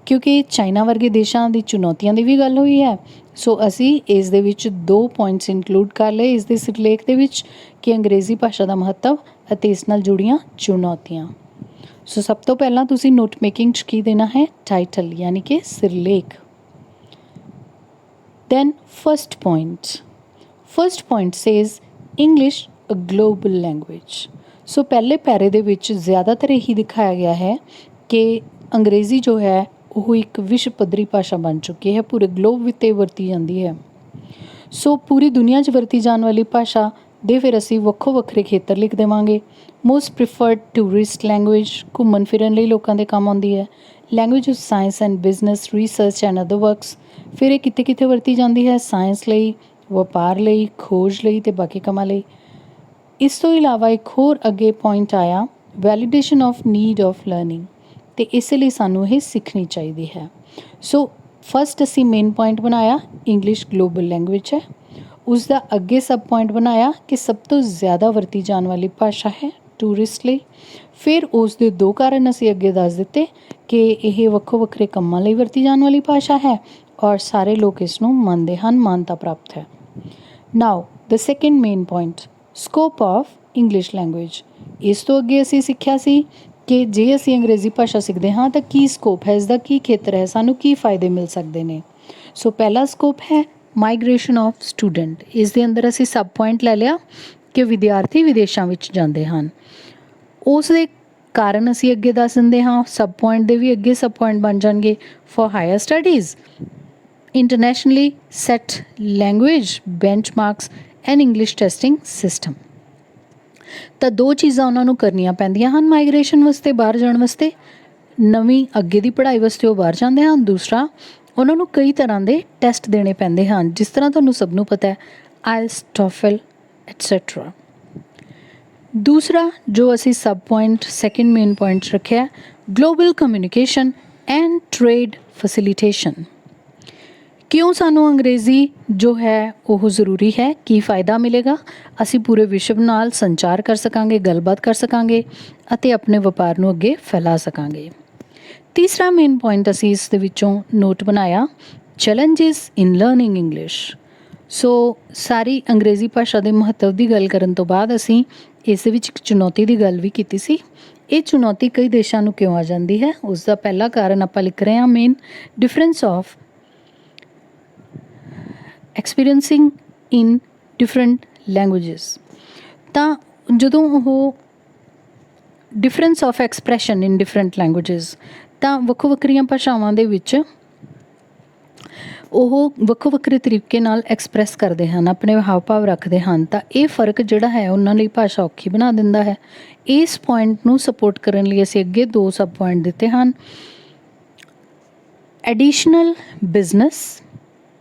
ਕਿਉਂਕਿ ਚਾਈਨਾ ਵਰਗੇ ਦੇਸ਼ਾਂ ਦੀ ਚੁਣੌਤੀਆਂ ਦੀ ਵੀ ਗੱਲ ਹੋਈ ਹੈ ਸੋ ਅਸੀਂ ਇਸ ਦੇ ਵਿੱਚ 2 ਪੁਆਇੰਟਸ ਇਨਕਲੂਡ ਕਰ ਲਏ ਇਸ ਦੇ ਸਿਰਲੇਖ ਦੇ ਵਿੱਚ ਕਿ ਅੰਗਰੇਜ਼ੀ ਭਾਸ਼ਾ ਦਾ ਮਹੱਤਵ ਅਤੇ ਇਸ ਨਾਲ ਜੁੜੀਆਂ ਚੁਣੌਤੀਆਂ। ਸੋ ਸਭ ਤੋਂ ਪਹਿਲਾਂ ਤੁਸੀਂ ਨੋਟ ਮੇਕਿੰਗ 'ਚ ਕੀ ਦੇਣਾ ਹੈ, ਟਾਈਟਲ ਯਾਨੀ ਕਿ ਸਿਰਲੇਖ। Then first point says English a global language. ਸੋ ਪਹਿਲੇ ਪੈਰੇ ਦੇ ਵਿੱਚ ਜ਼ਿਆਦਾਤਰ ਇਹੀ ਦਿਖਾਇਆ ਗਿਆ ਹੈ ਕਿ ਅੰਗਰੇਜ਼ੀ ਜੋ ਹੈ ਉਹ ਇੱਕ ਵਿਸ਼ਵ ਪੱਧਰੀ ਭਾਸ਼ਾ ਬਣ ਚੁੱਕੀ ਹੈ, ਪੂਰੇ ਗਲੋਬ ਵਿੱਚ ਵਰਤੀ ਜਾਂਦੀ ਹੈ। ਸੋ ਪੂਰੀ ਦੁਨੀਆ 'ਚ ਵਰਤੀ ਜਾਣ ਵਾਲੀ ਭਾਸ਼ਾ ਦੇ ਫਿਰ ਅਸੀਂ ਵੱਖੋ ਵੱਖਰੇ ਖੇਤਰ ਲਿਖ ਦੇਵਾਂਗੇ। ਮੋਸਟ ਪ੍ਰੀਫਰਡ ਟੂਰਿਸਟ ਲੈਂਗੁਏਜ, ਘੁੰਮਣ ਫਿਰਨ ਲਈ ਲੋਕਾਂ ਦੇ ਕੰਮ ਆਉਂਦੀ ਹੈ। Language of science and business, research and other works, ਫਿਰ ਇਹ ਕਿੱਥੇ ਕਿੱਥੇ ਵਰਤੀ ਜਾਂਦੀ ਹੈ? ਸਾਇੰਸ ਲਈ, ਵਪਾਰ ਲਈ, ਖੋਜ ਲਈ ਅਤੇ ਬਾਕੀ ਕੰਮਾਂ ਲਈ। ਇਸ ਤੋਂ ਇਲਾਵਾ ਇੱਕ ਹੋਰ ਅੱਗੇ ਪੁਆਇੰਟ ਆਇਆ, validation of need of learning, ਅਤੇ ਇਸ ਲਈ ਸਾਨੂੰ ਇਹ ਸਿੱਖਣੀ ਚਾਹੀਦੀ ਹੈ। ਸੋ ਫਸਟ ਅਸੀਂ ਮੇਨ ਪੁਆਇੰਟ ਬਣਾਇਆ ਇੰਗਲਿਸ਼ ਗਲੋਬਲ ਲੈਂਗੁਏਜ ਹੈ। ਉਸ ਦਾ ਅੱਗੇ ਸਬ ਪੁਆਇੰਟ ਬਣਾਇਆ ਕਿ ਸਭ ਤੋਂ ਜ਼ਿਆਦਾ ਵਰਤੀ ਜਾਣ ਵਾਲੀ ਭਾਸ਼ਾ ਹੈ ਟੂਰਿਸਟ ਲਈ। ਫਿਰ ਉਸ ਦੇ ਦੋ ਕਾਰਨ ਅਸੀਂ ਅੱਗੇ ਦੱਸ ਦਿੱਤੇ ਕਿ ਇਹ ਵੱਖੋ ਵੱਖਰੇ ਕੰਮਾਂ ਲਈ ਵਰਤੀ ਜਾਣ ਵਾਲੀ ਭਾਸ਼ਾ ਹੈ ਔਰ ਸਾਰੇ ਲੋਕ ਇਸ ਨੂੰ ਮੰਨਦੇ ਹਨ, ਮਾਨਤਾ ਪ੍ਰਾਪਤ ਹੈ। Now the second main point, scope of English language. ਇਸ ਤੋਂ ਅੱਗੇ ਅਸੀਂ ਸਿੱਖਿਆ ਸੀ ਕਿ ਜੇ ਅਸੀਂ ਅੰਗਰੇਜ਼ੀ ਭਾਸ਼ਾ ਸਿੱਖਦੇ ਹਾਂ ਤਾਂ ਕੀ ਸਕੋਪ ਹੈ, ਇਸ ਦਾ ਕੀ ਖੇਤਰ ਹੈ, ਸਾਨੂੰ ਕੀ ਫਾਇਦੇ ਮਿਲ ਸਕਦੇ ਨੇ। ਸੋ ਪਹਿਲਾ ਸਕੋਪ ਹੈ ਮਾਈਗ੍ਰੇਸ਼ਨ ਆਫ ਸਟੂਡੈਂਟ। ਇਸ ਦੇ ਅੰਦਰ ਅਸੀਂ ਸਬ ਪੁਆਇੰਟ ਲੈ ਲਿਆ ਕਿ ਵਿਦਿਆਰਥੀ ਵਿਦੇਸ਼ਾਂ ਵਿੱਚ ਜਾਂਦੇ ਹਨ। ਉਸ ਦੇ ਕਾਰਨ ਅਸੀਂ ਅੱਗੇ ਦੱਸ ਦਿੰਦੇ ਹਾਂ, ਸਬ ਪੁਆਇੰਟ ਦੇ ਵੀ ਅੱਗੇ ਸਬ ਪੁਆਇੰਟ ਬਣ ਜਾਣਗੇ। For higher studies, internationally set language benchmarks and English testing system. ਤਾਂ ਦੋ ਚੀਜ਼ਾਂ ਉਹਨਾਂ ਨੂੰ ਕਰਨੀਆਂ ਪੈਂਦੀਆਂ ਹਨ ਮਾਈਗ੍ਰੇਸ਼ਨ ਵਾਸਤੇ, ਬਾਹਰ ਜਾਣ ਵਾਸਤੇ। ਨਵੀਂ ਅੱਗੇ ਦੀ ਪੜ੍ਹਾਈ ਵਾਸਤੇ ਉਹ ਬਾਹਰ ਜਾਂਦੇ ਹਨ। ਦੂਸਰਾ, ਉਹਨਾਂ ਨੂੰ ਕਈ ਤਰ੍ਹਾਂ ਦੇ ਟੈਸਟ ਦੇਣੇ ਪੈਂਦੇ ਹਨ, ਜਿਸ ਤਰ੍ਹਾਂ ਤੁਹਾਨੂੰ ਸਭ ਨੂੰ ਪਤਾ ਹੈ, ਆਇਲਸ, ਟੋਫਲ ਐਟਸੈਟਰਾ। ਦੂਸਰਾ ਜੋ ਅਸੀਂ ਸਬ ਪੁਆਇੰਟ ਸੈਕਿੰਡ ਮੇਨ ਪੁਆਇੰਟ ਰੱਖਿਆ, global communication and trade facilitation. ਕਿਉਂ ਸਾਨੂੰ ਅੰਗਰੇਜ਼ੀ ਜੋ ਹੈ ਉਹ ਜ਼ਰੂਰੀ ਹੈ, ਕੀ ਫਾਇਦਾ ਮਿਲੇਗਾ? ਅਸੀਂ ਪੂਰੇ ਵਿਸ਼ਵ ਨਾਲ ਸੰਚਾਰ ਕਰ ਸਕਾਂਗੇ, ਗੱਲਬਾਤ ਕਰ ਸਕਾਂਗੇ ਅਤੇ ਆਪਣੇ ਵਪਾਰ ਨੂੰ ਅੱਗੇ ਫੈਲਾ ਸਕਾਂਗੇ। ਤੀਸਰਾ ਮੇਨ ਪੁਆਇੰਟ ਅਸੀਂ ਇਸ ਦੇ ਵਿੱਚੋਂ ਨੋਟ ਬਣਾਇਆ, ਚੈਲੰਜਿਸ ਇਨ ਲਰਨਿੰਗ ਇੰਗਲਿਸ਼। ਸੋ ਸਾਰੀ ਅੰਗਰੇਜ਼ੀ ਭਾਸ਼ਾ ਦੇ ਮਹੱਤਵ ਦੀ ਗੱਲ ਕਰਨ ਤੋਂ ਬਾਅਦ ਅਸੀਂ ਇਸ ਦੇ ਵਿੱਚ ਇੱਕ ਚੁਣੌਤੀ ਦੀ ਗੱਲ ਵੀ ਕੀਤੀ ਸੀ। ਇਹ ਚੁਣੌਤੀ ਕਈ ਦੇਸ਼ਾਂ ਨੂੰ ਕਿਉਂ ਆ ਜਾਂਦੀ ਹੈ? ਉਸ ਦਾ ਪਹਿਲਾ ਕਾਰਨ ਆਪਾਂ ਲਿਖ ਰਹੇ ਹਾਂ, main difference of experiencing in different languages. ਤਾਂ ਜਦੋਂ ਉਹ difference of expression in different languages, ਤਾਂ ਵੱਖੋ ਵੱਖਰੀਆਂ ਭਾਸ਼ਾਵਾਂ ਦੇ ਵਿੱਚ ਉਹ ਵੱਖੋ ਵੱਖਰੇ ਤਰੀਕੇ ਨਾਲ ਐਕਸਪ੍ਰੈਸ ਕਰਦੇ ਹਨ, ਆਪਣੇ ਹਾਵ ਭਾਵ ਰੱਖਦੇ ਹਨ। ਤਾਂ ਇਹ ਫ਼ਰਕ ਜਿਹੜਾ ਹੈ ਉਹਨਾਂ ਲਈ ਭਾਸ਼ਾ ਔਖੀ ਬਣਾ ਦਿੰਦਾ ਹੈ। ਇਸ ਪੁਆਇੰਟ ਨੂੰ ਸਪੋਰਟ ਕਰਨ ਲਈ ਅਸੀਂ ਅੱਗੇ ਦੋ ਸਬ ਪੁਆਇੰਟ ਦਿੱਤੇ ਹਨ, additional business,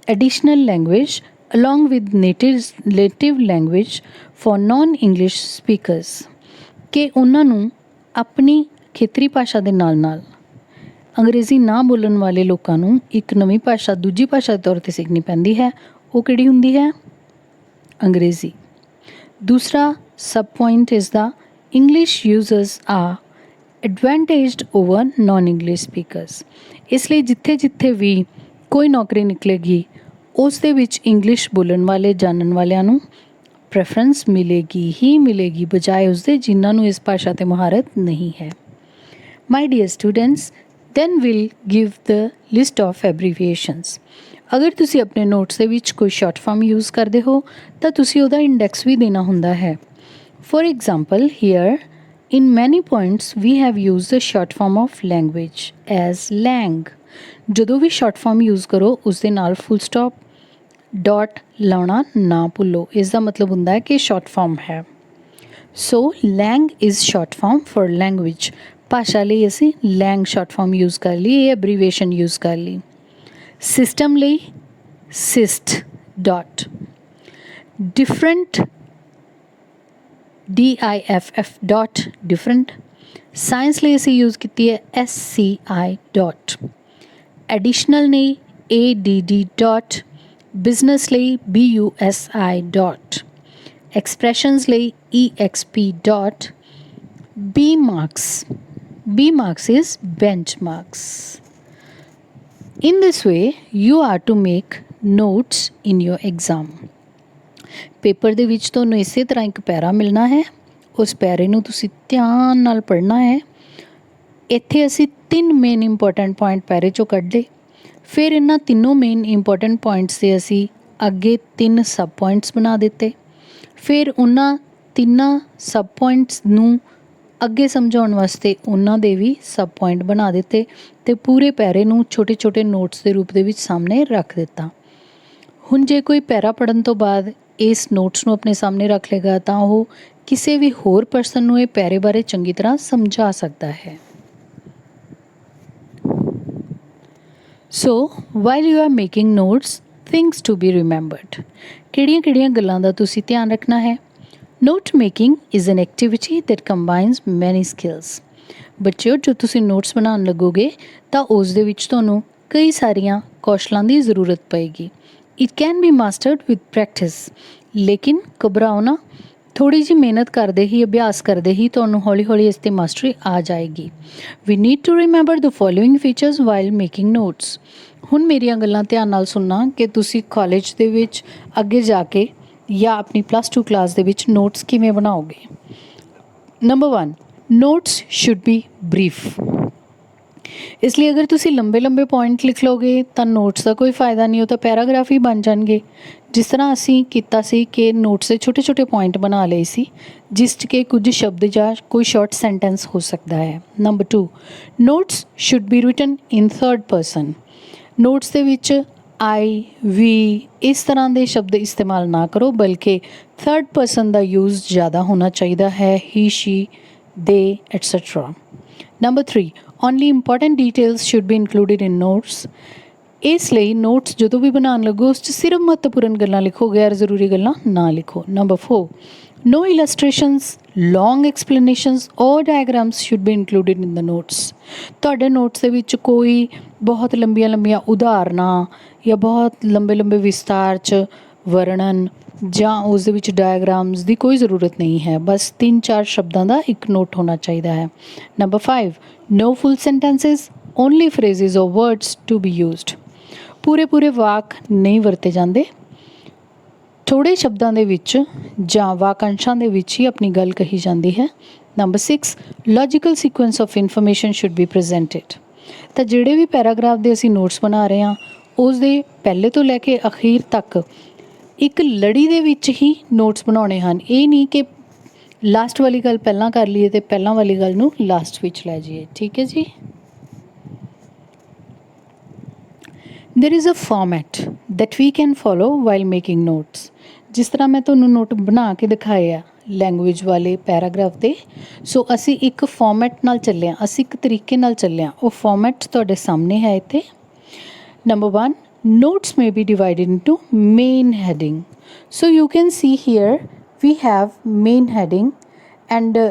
additional language along with native language for non-English speakers, ਕਿ ਉਹਨਾਂ ਨੂੰ ਆਪਣੀ ਖੇਤਰੀ ਭਾਸ਼ਾ ਦੇ ਨਾਲ ਨਾਲ ਅੰਗਰੇਜ਼ੀ ਨਾ ਬੋਲਣ ਵਾਲੇ ਲੋਕਾਂ ਨੂੰ ਇੱਕ ਨਵੀਂ ਭਾਸ਼ਾ, ਦੂਜੀ ਭਾਸ਼ਾ ਦੇ ਤੌਰ 'ਤੇ ਸਿੱਖਣੀ ਪੈਂਦੀ ਹੈ। ਉਹ ਕਿਹੜੀ ਹੁੰਦੀ ਹੈ? ਅੰਗਰੇਜ਼ੀ। ਦੂਸਰਾ ਸਬ ਪੁਆਇੰਟ ਇਸ ਦਾ, English users are advantaged over non English speakers. ਇਸ ਲਈ ਜਿੱਥੇ ਜਿੱਥੇ ਵੀ ਕੋਈ ਨੌਕਰੀ ਨਿਕਲੇਗੀ ਉਸ ਦੇ ਵਿੱਚ ਇੰਗਲਿਸ਼ ਬੋਲਣ ਵਾਲੇ, ਜਾਣਨ ਵਾਲਿਆਂ ਨੂੰ ਪ੍ਰੈਫਰੈਂਸ ਮਿਲੇਗੀ ਹੀ ਮਿਲੇਗੀ, ਬਜਾਏ ਉਸਦੇ ਜਿਨ੍ਹਾਂ ਨੂੰ ਇਸ ਭਾਸ਼ਾ 'ਤੇ ਮੁਹਾਰਤ ਨਹੀਂ ਹੈ। My dear students, then we'll give the list of abbreviations. ਅਗਰ ਤੁਸੀਂ ਆਪਣੇ ਨੋਟਸ ਦੇ ਵਿੱਚ ਕੋਈ ਸ਼ਾਰਟ ਫਾਰਮ ਯੂਜ਼ ਕਰਦੇ ਹੋ ਤਾਂ ਤੁਸੀਂ ਉਹਦਾ ਇੰਡੈਕਸ ਵੀ ਦੇਣਾ ਹੁੰਦਾ ਹੈ। For example, here in many points we have used the short form of language as lang. ਜਦੋਂ ਵੀ ਸ਼ਾਰਟ ਫਾਰਮ ਯੂਜ਼ ਕਰੋ ਉਸ ਦੇ ਨਾਲ ਫੁੱਲ ਸਟਾਪ, ਡਾਟ ਲਾਉਣਾ ਨਾ ਭੁੱਲੋ। ਇਸ ਦਾ ਮਤਲਬ ਹੁੰਦਾ ਹੈ ਕਿ ਸ਼ਾਰਟ ਫਾਰਮ ਹੈ। ਸੋ lang is short form for language. ਭਾਸ਼ਾ ਲਈ ਅਸੀਂ ਲੈਂਗ ਸ਼ਾਰਟ ਫਾਰਮ ਯੂਜ਼ ਕਰ ਲਈ, ਇਹ ਐਬਰੀਵੇਸ਼ਨ ਯੂਜ਼ ਕਰ ਲਈ। ਸਿਸਟਮ ਲਈ cyst dot, different DIFF dot different. Science ਲਈ ਅਸੀਂ ਯੂਜ਼ ਕੀਤੀ ਹੈ SCI ਡਾਟ। ਐਡੀਸ਼ਨਲ ਲਈ ADD ਡਾਟ। ਬਿਜ਼ਨਸ ਲਈ BUSI ਡਾਟ। ਐਕਸਪ੍ਰੈਸ਼ਨਸ ਲਈ EXP dot. B marks is benchmarks. In this way, you are to make notes in your exam. Paper ਦੇ ਵਿੱਚ ਤੁਹਾਨੂੰ ਇਸੇ ਤਰ੍ਹਾਂ ਇੱਕ ਪੈਰਾ ਮਿਲਣਾ ਹੈ, ਉਸ ਪੈਰੇ ਨੂੰ ਤੁਸੀਂ ਧਿਆਨ ਨਾਲ ਪੜ੍ਹਨਾ ਹੈ। ਇੱਥੇ ਅਸੀਂ 3 ਮੇਨ ਇੰਪੋਰਟੈਂਟ ਪੁਆਇੰਟ ਪੈਰੇ 'ਚੋਂ ਕੱਢ ਲਏ। ਫਿਰ ਇਹਨਾਂ ਤਿੰਨੋਂ ਮੇਨ ਇੰਪੋਰਟੈਂਟ ਪੁਆਇੰਟਸ ਦੇ ਅਸੀਂ ਅੱਗੇ 3 ਸਬ ਪੁਆਇੰਟਸ ਬਣਾ ਦਿੱਤੇ। ਫਿਰ ਉਹਨਾਂ ਤਿੰਨਾਂ ਸਬ ਪੁਆਇੰਟਸ ਨੂੰ ਅੱਗੇ ਸਮਝਾਉਣ ਵਾਸਤੇ ਉਹਨਾਂ ਦੇ ਵੀ ਸਬ ਪੁਆਇੰਟ ਬਣਾ ਦਿੱਤੇ ਤੇ ਪੂਰੇ ਪੈਰੇ ਨੂੰ ਛੋਟੇ ਛੋਟੇ ਨੋਟਸ ਦੇ ਰੂਪ ਦੇ ਵਿੱਚ ਸਾਹਮਣੇ ਰੱਖ ਦਿੱਤਾ। ਹੁਣ ਜੇ ਕੋਈ ਪੈਰਾ ਪੜ੍ਹਨ ਤੋਂ ਬਾਅਦ ਇਸ ਨੋਟਸ ਨੂੰ ਆਪਣੇ ਸਾਹਮਣੇ ਰੱਖ ਲੇਗਾ ਤਾਂ ਉਹ ਕਿਸੇ ਵੀ ਹੋਰ ਪਰਸਨ ਨੂੰ ਇਹ ਪੈਰੇ ਬਾਰੇ ਚੰਗੀ ਤਰ੍ਹਾਂ ਸਮਝਾ ਸਕਦਾ ਹੈ। So while you are making notes, things to be remembered. ਕਿਹੜੀਆਂ ਗੱਲਾਂ ਦਾ ਤੁਸੀਂ ਧਿਆਨ ਰੱਖਣਾ ਹੈ? Note making is an activity that combines many skills. ਬੱਚਿਓ, ਜੋ ਤੁਸੀਂ ਨੋਟਸ ਬਣਾਉਣ ਲੱਗੋਗੇ ਤਾਂ ਉਸ ਦੇ ਵਿੱਚ ਤੁਹਾਨੂੰ ਕਈ ਸਾਰੀਆਂ ਕੌਸ਼ਲਾਂ ਦੀ ਜ਼ਰੂਰਤ ਪਏਗੀ। It can be mastered with practice. ਲੇਕਿਨ ਘਬਰਾਓ ਨਾ, ਥੋੜ੍ਹੀ ਜਿਹੀ ਮਿਹਨਤ ਕਰਦੇ ਹੀ, ਅਭਿਆਸ ਕਰਦੇ ਹੀ ਤੁਹਾਨੂੰ ਹੌਲੀ ਹੌਲੀ ਇਸ 'ਤੇ ਮਾਸਟਰੀ ਆ ਜਾਏਗੀ। We need to remember the following features while making notes. ਹੁਣ ਮੇਰੀਆਂ ਗੱਲਾਂ ਧਿਆਨ ਨਾਲ ਸੁਣਨਾ ਕਿ ਤੁਸੀਂ ਕਾਲਜ ਦੇ ਵਿੱਚ ਅੱਗੇ ਜਾ ਕੇ ਜਾਂ ਆਪਣੀ +2 ਕਲਾਸ ਦੇ ਵਿੱਚ ਨੋਟਸ ਕਿਵੇਂ ਬਣਾਓਗੇ। Number 1, notes should be brief. ਇਸ ਲਈ ਅਗਰ ਤੁਸੀਂ ਲੰਬੇ ਪੁਆਇੰਟ ਲਿਖ ਲਓਗੇ ਤਾਂ ਨੋਟਸ ਦਾ ਕੋਈ ਫਾਇਦਾ ਨਹੀਂ, ਉਹ ਤਾਂ ਪੈਰਾਗ੍ਰਾਫ ਹੀ ਬਣ ਜਾਣਗੇ। ਜਿਸ ਤਰ੍ਹਾਂ ਅਸੀਂ ਕੀਤਾ ਸੀ ਕਿ ਨੋਟਸ ਦੇ ਛੋਟੇ ਛੋਟੇ ਪੁਆਇੰਟ ਬਣਾ ਲਏ ਸੀ, ਜਿਸ 'ਚ ਕਿ ਕੁਝ ਸ਼ਬਦ ਜਾਂ ਕੋਈ ਸ਼ਾਰਟ ਸੈਂਟੈਂਸ ਹੋ ਸਕਦਾ ਹੈ। Number 2, notes should be written in 3rd person. Notes ਦੇ ਵਿੱਚ ਆਈ, ਵੀ ਇਸ ਤਰ੍ਹਾਂ ਦੇ ਸ਼ਬਦ ਇਸਤੇਮਾਲ ਨਾ ਕਰੋ, ਬਲਕਿ 3rd ਪਰਸਨ ਦਾ ਯੂਜ਼ ਜ਼ਿਆਦਾ ਹੋਣਾ ਚਾਹੀਦਾ ਹੈ। ਹੀ, ਸ਼ੀ, ਦੇ et cetera. Number 3, only important details should be included in notes. ਇਸ ਲਈ ਨੋਟਸ ਜਦੋਂ ਵੀ ਬਣਾਉਣ ਲੱਗੋ ਉਸ 'ਚ ਸਿਰਫ ਮਹੱਤਵਪੂਰਨ ਗੱਲਾਂ ਲਿਖੋ, ਗੈਰ ਜ਼ਰੂਰੀ ਗੱਲਾਂ ਨਾ ਲਿਖੋ। Number 4, no illustrations, long explanations or diagrams should be included in the notes. ਤੁਹਾਡੇ ਨੋਟਸ ਦੇ ਵਿੱਚ ਕੋਈ ਬਹੁਤ ਲੰਬੀਆਂ ਉਦਾਹਰਨਾਂ ਜਾਂ ਬਹੁਤ ਲੰਬੇ ਵਿਸਤਾਰ 'ਚ ਵਰਣਨ ਜਾਂ ਉਸ ਦੇ ਵਿੱਚ ਡਾਇਗਰਾਮਸ ਦੀ ਕੋਈ ਜ਼ਰੂਰਤ ਨਹੀਂ ਹੈ। ਬਸ 3-4 ਸ਼ਬਦਾਂ ਦਾ ਇੱਕ ਨੋਟ ਹੋਣਾ ਚਾਹੀਦਾ ਹੈ। Number 5, no full sentences, only phrases or words to be used. ਪੂਰੇ ਵਾਕ ਨਹੀਂ ਵਰਤੇ ਜਾਂਦੇ, ਥੋੜ੍ਹੇ ਸ਼ਬਦਾਂ ਦੇ ਵਿੱਚ ਜਾਂ ਵਾਕਾਂਸ਼ਾਂ ਦੇ ਵਿੱਚ ਹੀ ਆਪਣੀ ਗੱਲ ਕਹੀ ਜਾਂਦੀ ਹੈ। Number 6, logical sequence of information should be presented. ਤਾਂ ਜਿਹੜੇ ਵੀ ਪੈਰਾਗ੍ਰਾਫ ਦੇ ਅਸੀਂ ਨੋਟਸ ਬਣਾ ਰਹੇ ਹਾਂ ਉਸ ਦੇ ਪਹਿਲੇ ਤੋਂ ਲੈ ਕੇ ਅਖੀਰ ਤੱਕ ਇੱਕ ਲੜੀ ਦੇ ਵਿੱਚ ਹੀ ਨੋਟਸ ਬਣਾਉਣੇ ਹਨ। ਇਹ ਨਹੀਂ ਕਿ ਲਾਸਟ ਵਾਲੀ ਗੱਲ ਪਹਿਲਾਂ ਕਰ ਲਈਏ ਅਤੇ ਪਹਿਲਾਂ ਵਾਲੀ ਗੱਲ ਨੂੰ ਲਾਸਟ ਵਿੱਚ ਲੈ ਜਾਈਏ। ਠੀਕ ਹੈ ਜੀ। There is a format that we can follow while making notes. ਜਿਸ ਤਰ੍ਹਾਂ ਮੈਂ ਤੁਹਾਨੂੰ ਨੋਟ ਬਣਾ ਕੇ ਦਿਖਾਏ ਆ ਲੈਂਗੁਏਜ ਵਾਲੇ ਪੈਰਾਗ੍ਰਾਫ ਦੇ, ਸੋ ਅਸੀਂ ਇੱਕ ਫਾਰਮੈਟ ਨਾਲ ਚੱਲੇ ਹਾਂ, ਅਸੀਂ ਇੱਕ ਤਰੀਕੇ ਨਾਲ ਚੱਲੇ ਹਾਂ। ਉਹ ਫਾਰਮੈਟ ਤੁਹਾਡੇ ਸਾਹਮਣੇ ਹੈ ਇੱਥੇ। Number 1, notes may be divided into main heading. So you can see here we have main heading and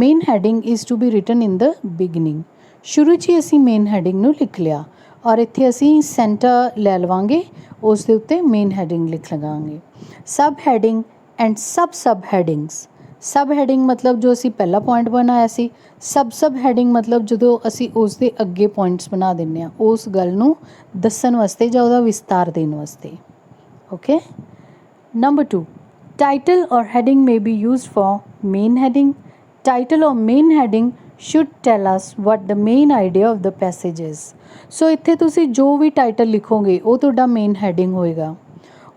main heading is to be written in the beginning. ਸ਼ੁਰੂ 'ਚ ਹੀ ਅਸੀਂ ਮੇਨ ਹੈਡਿੰਗ ਨੂੰ ਲਿਖ ਲਿਆ ਔਰ ਇੱਥੇ ਅਸੀਂ ਸੈਂਟਰ ਲੈ ਲਵਾਂਗੇ, ਉਸ ਦੇ ਉੱਤੇ ਮੇਨ ਹੈਡਿੰਗ ਲਿਖ ਲਵਾਂਗੇ। Sub heading and sub headings. Sub heading ਮਤਲਬ ਜੋ ਅਸੀਂ ਪਹਿਲਾ ਪੁਆਇੰਟ ਬਣਾਇਆ ਸੀ, ਸਬ ਹੈਡਿੰਗ ਮਤਲਬ ਜਦੋਂ ਅਸੀਂ ਉਸ ਦੇ ਅੱਗੇ ਪੁਆਇੰਟਸ ਬਣਾ ਦਿੰਦੇ ਹਾਂ ਉਸ ਗੱਲ ਨੂੰ ਦੱਸਣ ਵਾਸਤੇ ਜਾਂ ਉਹਦਾ ਵਿਸਤਾਰ ਦੇਣ ਵਾਸਤੇ। Okay. Number 2, title or heading may be used for main heading. Title or main heading should tell us what the main idea of the passage is. ਸੋ ਇੱਥੇ ਤੁਸੀਂ ਜੋ ਵੀ ਟਾਈਟਲ ਲਿਖੋਗੇ ਉਹ ਤੁਹਾਡਾ ਮੇਨ ਹੈਡਿੰਗ ਹੋਏਗਾ।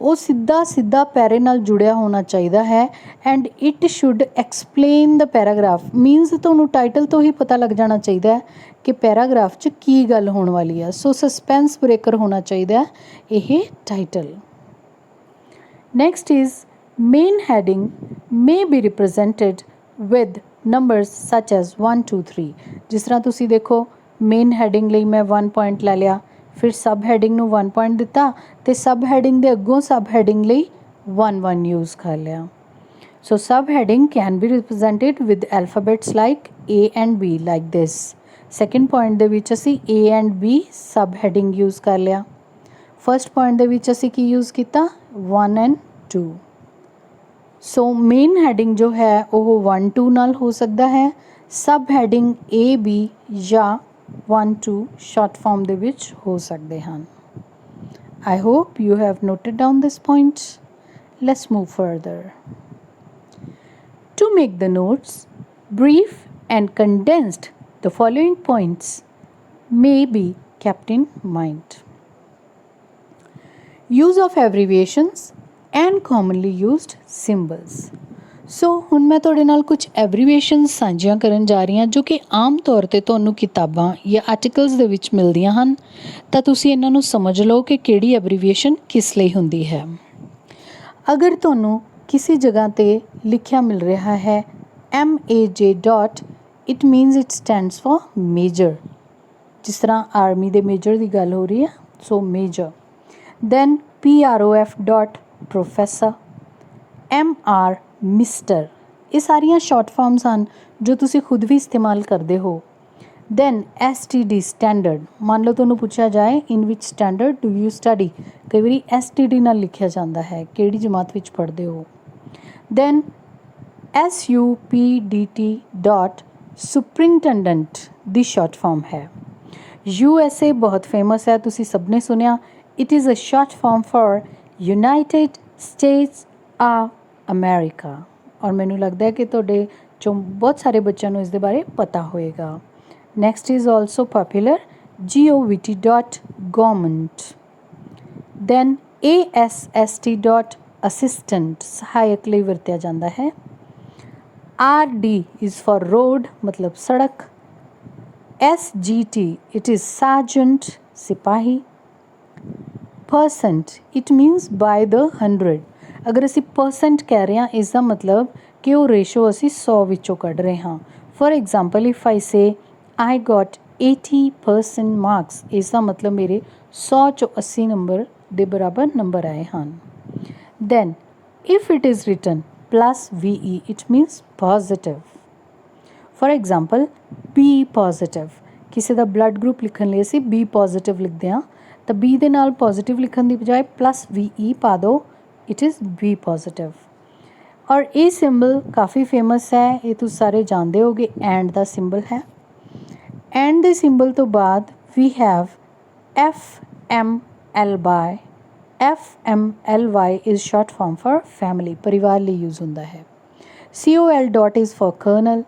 ਉਹ ਸਿੱਧਾ ਪੈਰੇ ਨਾਲ ਜੁੜਿਆ ਹੋਣਾ ਚਾਹੀਦਾ ਹੈ and it should explain the paragraph. Means ਤੁਹਾਨੂੰ ਟਾਈਟਲ ਤੋਂ ਹੀ ਪਤਾ ਲੱਗ ਜਾਣਾ ਚਾਹੀਦਾ ਹੈ ਕਿ ਪੈਰਾਗ੍ਰਾਫ 'ਚ ਕੀ ਗੱਲ ਹੋਣ ਵਾਲੀ ਆ। ਸੋ ਸਸਪੈਂਸ ਬ੍ਰੇਕਰ ਹੋਣਾ ਚਾਹੀਦਾ ਇਹ title. Next is main heading may be represented with numbers such as 1, 2, 3. ਜਿਸ ਤਰ੍ਹਾਂ ਤੁਸੀਂ ਦੇਖੋ ਮੇਨ ਹੈਡਿੰਗ ਲਈ ਮੈਂ 1 ਪੁਆਇੰਟ ਲੈ ਲਿਆ, ਫਿਰ ਸਬ ਹੈਡਿੰਗ ਨੂੰ 1 ਪੁਆਇੰਟ ਦਿੱਤਾ ਅਤੇ ਸਬ ਹੈਡਿੰਗ ਦੇ ਅੱਗੋਂ ਸਬ ਹੈਡਿੰਗ ਲਈ 1 ਯੂਜ਼ ਕਰ ਲਿਆ। So sub heading can be represented with alphabets like A and B like this. Second point ਦੇ ਵਿੱਚ ਅਸੀਂ A and B sub heading use ਕਰ ਲਿਆ। ਫਸਟ ਪੁਆਇੰਟ ਦੇ ਵਿੱਚ ਅਸੀਂ ਕੀ ਯੂਜ਼ ਕੀਤਾ 1 and 2। ਸੋ ਮੇਨ ਹੈਡਿੰਗ ਜੋ ਹੈ ਉਹ 1, 2 ਨਾਲ ਹੋ ਸਕਦਾ ਹੈ, ਸਬ ਹੈਡਿੰਗ A, B ਜਾਂ 1, 2 ਸ਼ਾਰਟ ਫਾਰਮ ਦੇ ਵਿੱਚ ਹੋ ਸਕਦੇ ਹਨ। I hope you have noted down this point. Let's move further. To make the notes brief and condensed, the following points may be kept in mind. Use of abbreviations and commonly used symbols. ਸੋ ਹੁਣ ਮੈਂ ਤੁਹਾਡੇ ਨਾਲ ਕੁਝ ਐਬਰੀਵੇਸ਼ਨਸ ਸਾਂਝੀਆਂ ਕਰਨ ਜਾ ਰਹੀ ਹਾਂ ਜੋ ਕਿ ਆਮ ਤੌਰ ਤੇ ਤੁਹਾਨੂੰ ਕਿਤਾਬਾਂ ਜਾਂ ਆਰਟੀਕਲਸ ਦੇ ਵਿੱਚ ਮਿਲਦੀਆਂ ਹਨ, ਤਾਂ ਤੁਸੀਂ ਇਹਨਾਂ ਨੂੰ ਸਮਝ ਲਓ ਕਿ ਕਿਹੜੀ ਐਬਰੀਵੇਸ਼ਨ ਕਿਸ ਲਈ ਹੁੰਦੀ ਹੈ। ਅਗਰ ਤੁਹਾਨੂੰ ਕਿਸੇ ਜਗ੍ਹਾ ਤੇ ਲਿਖਿਆ ਮਿਲ ਰਿਹਾ ਹੈ MAJ dot, it means it stands for major. ਜਿਸ ਤਰ੍ਹਾਂ ਆਰਮੀ ਦੇ ਮੇਜਰ ਦੀ ਗੱਲ ਹੋ ਰਹੀ ਹੈ, so major. Then PROF dot, professor. MR, mister. ਇਹ ਸਾਰੀਆਂ ਸ਼ਾਰਟ ਫਾਰਮਸ ਹਨ ਜੋ ਤੁਸੀਂ ਖੁਦ ਵੀ ਇਸਤੇਮਾਲ ਕਰਦੇ ਹੋ। Then STD, standard. ਮੰਨ ਲਓ ਤੁਹਾਨੂੰ ਪੁੱਛਿਆ ਜਾਏ in which standard do you study, ਕਈ ਵਾਰੀ STD ਨਾਲ ਲਿਖਿਆ ਜਾਂਦਾ ਹੈ, ਕਿਹੜੀ ਜਮਾਤ ਵਿੱਚ ਪੜ੍ਹਦੇ ਹੋ। ਦੈਨ SUPDT ਡਾਟ, ਸੁਪਰਿੰਟੈਂਡੈਂਟ ਦੀ ਸ਼ਾਰਟ ਫਾਰਮ ਹੈ। USA ਬਹੁਤ ਫੇਮਸ ਹੈ, ਤੁਸੀਂ ਸਭ ਨੇ ਸੁਣਿਆ। It is a short form for United States of America. ਔਰ ਮੈਨੂੰ ਲੱਗਦਾ ਹੈ ਕਿ ਤੁਹਾਡੇ ਚੋਂ ਬਹੁਤ ਸਾਰੇ ਬੱਚਿਆਂ ਨੂੰ ਇਸ ਦੇ ਬਾਰੇ ਪਤਾ ਹੋਏਗਾ। Next is also popular, GOVT dot, government. Then ASST dot, assistant, ਸਹਾਇਕ ਲਈ ਵਰਤਿਆ ਜਾਂਦਾ ਹੈ। RD ਇਜ਼ ਫॉर ਰੋਡ, ਮਤਲਬ ਸੜਕ। SGT, it is sergeant, ਸਿਪਾਹੀ। percent, it means by the 100। ਅਗਰ ਅਸੀਂ percent ਕਹਿ ਰਹੇ ਹਾਂ, ਇਸ ਦਾ ਮਤਲਬ ਕਿ ਉਹ ਰੇਸ਼ੋ ਅਸੀਂ 100 ਵਿੱਚੋਂ ਕੱਢ ਰਹੇ ਹਾਂ। For example if I say I got 80% marks, ਇਸ ਦਾ ਮਤਲਬ ਮੇਰੇ 100 ਚੋਂ 80 ਨੰਬਰ ਦੇ ਬਰਾਬਰ ਨੰਬਰ ਆਏ ਹਨ। Then if it is written plus VE, it means positive। For example B positive, ਕਿਸੇ ਦਾ ਬਲੱਡ ਗਰੁੱਪ ਲਿਖਣ ਲਈ ਅਸੀਂ B ਪੋਜ਼ੀਟਿਵ ਲਿਖਦੇ ਹਾਂ, ਤਾਂ B ਦੇ ਨਾਲ ਪੋਜ਼ੀਟਿਵ ਲਿਖਣ ਦੀ ਬਜਾਏ plus VE ਪਾ ਦਿਓ, ਇਟ ਇਜ਼ B ਪੋਜ਼ੀਟਿਵ। ਔਰ ਇਹ ਸਿੰਬਲ ਕਾਫੀ ਫੇਮਸ ਹੈ, ਇਹ ਤੁਸੀਂ ਸਾਰੇ ਜਾਣਦੇ ਹੋਗੇ, ਐਂਡ ਦਾ ਸਿੰਬਲ ਹੈ। ਐਂਡ ਦੇ ਸਿੰਬਲ ਤੋਂ ਬਾਅਦ ਵੀ have FMLY। FMLY is short form for family, ਪਰਿਵਾਰ ਲਈ ਯੂਜ਼ ਹੁੰਦਾ ਹੈ। COL dot is for colonel.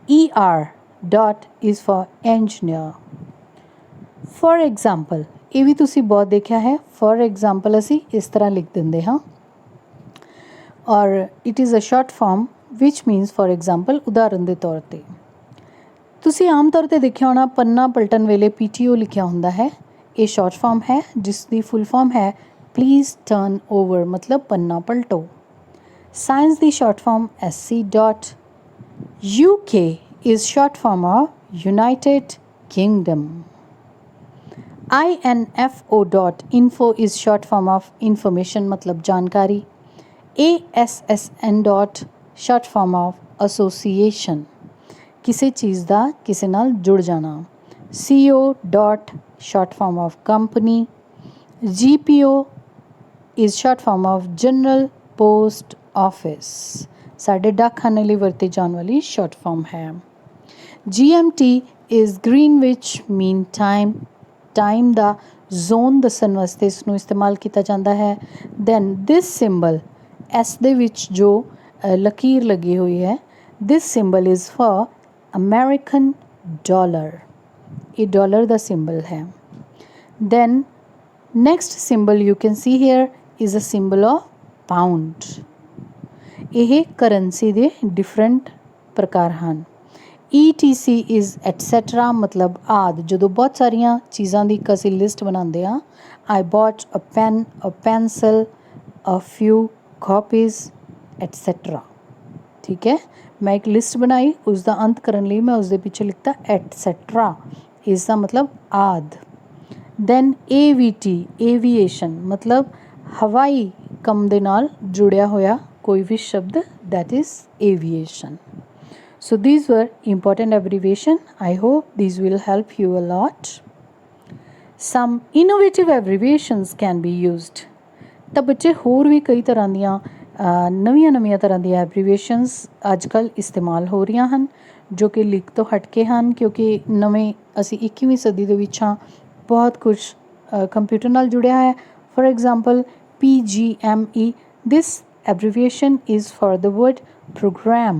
ER dot is for engineer। For example, ਇਹ ਵੀ ਤੁਸੀਂ ਬਹੁਤ ਦੇਖਿਆ ਹੈ। For example ਅਸੀਂ ਇਸ ਤਰ੍ਹਾਂ ਲਿਖ ਦਿੰਦੇ ਹਾਂ, ਔਰ it is a short form which means for example, ਉਦਾਹਰਨ ਦੇ ਤੌਰ ਤੇ। ਤੁਸੀਂ ਆਮ ਤੌਰ ਤੇ ਦੇਖਿਆ ਹੋਣਾ ਪੰਨਾ ਪਲਟਣ ਵੇਲੇ PTO ਲਿਖਿਆ ਹੁੰਦਾ ਹੈ, ਇਹ ਸ਼ਾਰਟ ਫਾਰਮ ਹੈ ਜਿਸ ਦੀ ਫੁੱਲ ਫਾਰਮ ਹੈ ਪਲੀਜ਼ ਟਰਨ ਓਵਰ, ਮਤਲਬ ਪੰਨਾ ਪਲਟੋ। Science the short farm SC dot। UK is short form of United Kingdom। INFO dot, info is short form of information, मतलब जानकारी। ASSN dot, short form of association, किसी चीज़ दा किसी नाल जुड़ जाना। CO dot, short form of company। GPO is short form of General Post Office, ਸਾਡੇ ਡਾਕਖਾਨੇ ਲਈ ਵਰਤੇ ਜਾਣ ਵਾਲੀ ਸ਼ਾਰਟ ਫਾਰਮ ਹੈ। GMT is Greenwich mean time, time the zone ਦੱਸਣ ਵਾਸਤੇ ਇਸ ਨੂੰ ਇਸਤੇਮਾਲ ਕੀਤਾ ਜਾਂਦਾ ਹੈ। ਦੈਨ ਦਿਸ ਸਿੰਬਲ, S ਦੇ ਵਿੱਚ ਜੋ ਲਕੀਰ ਲੱਗੀ ਹੋਈ ਹੈ, this symbol is for American dollar, ਇਹ ਡਾਲਰ ਦਾ ਸਿੰਬਲ ਹੈ। Then next symbol you can see here is a symbol of pound. ਇਹ ਕਰੰਸੀ ਦੇ ਡਿਫਰੈਂਟ ਪ੍ਰਕਾਰ ਹਨ। ETC ਇਜ਼ ਐਟਸੈਟਰਾ, ਮਤਲਬ ਆਦਿ। ਜਦੋਂ ਬਹੁਤ ਸਾਰੀਆਂ ਚੀਜ਼ਾਂ ਦੀ ਇੱਕ ਅਸੀਂ ਲਿਸਟ ਬਣਾਉਂਦੇ ਹਾਂ, I bought a pen, a pencil, a few copies, et cetera. ਠੀਕ ਹੈ, ਮੈਂ ਇੱਕ ਲਿਸਟ ਬਣਾਈ, ਉਸ ਦਾ ਅੰਤ ਕਰਨ ਲਈ ਮੈਂ ਉਸ ਦੇ ਪਿੱਛੇ ਲਿਖਤਾ ਐਟਸੈਟਰਾ, ਇਸ ਦਾ ਮਤਲਬ ਆਦਿ। ਦੈਨ AVT, ਏਵੀਏਸ਼ਨ, ਮਤਲਬ ਹਵਾਈ ਕੰਮ ਦੇ ਨਾਲ ਜੁੜਿਆ ਹੋਇਆ ਕੋਈ ਵੀ ਸ਼ਬਦ, that is aviation। So these were important abbreviation. I hope these will help you a lot. Some innovative abbreviations can be used। ਤਾਂ ਬੱਚੇ ਹੋਰ ਵੀ ਕਈ ਤਰ੍ਹਾਂ ਦੀਆਂ ਨਵੀਆਂ ਤਰ੍ਹਾਂ ਦੀਆਂ ਐਬਰੀਵੇਸ਼ਨਸ ਅੱਜ ਕੱਲ੍ਹ ਇਸਤੇਮਾਲ ਹੋ ਰਹੀਆਂ ਹਨ, ਜੋ ਕਿ ਲਿਖ ਤੋਂ ਹਟ ਕੇ ਹਨ, ਕਿਉਂਕਿ ਨਵੇਂ ਅਸੀਂ 21ਵੀਂ ਸਦੀ ਦੇ ਵਿੱਚ ਹਾਂ, ਬਹੁਤ ਕੁਛ ਕੰਪਿਊਟਰ ਨਾਲ ਜੁੜਿਆ ਹੈ। For example PGME, this abbreviation is for the word program।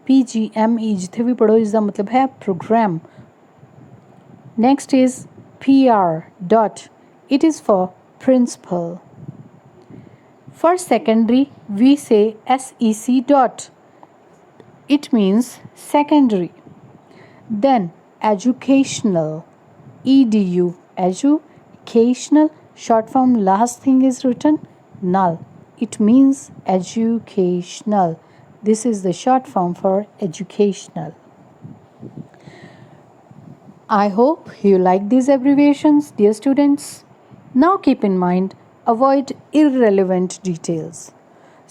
PGME ਜਿੱਥੇ ਵੀ ਪੜ੍ਹੋ ਇਸ ਦਾ ਮਤਲਬ ਹੈ program। Next is PR dot, it is for principal। For secondary, we say SEC dot. It means secondary. Then educational, EDU, educational, short form last thing is written null. It means educational. This is the short form for educational. I hope you like these abbreviations, dear students. Now keep in mind, avoid irrelevant details.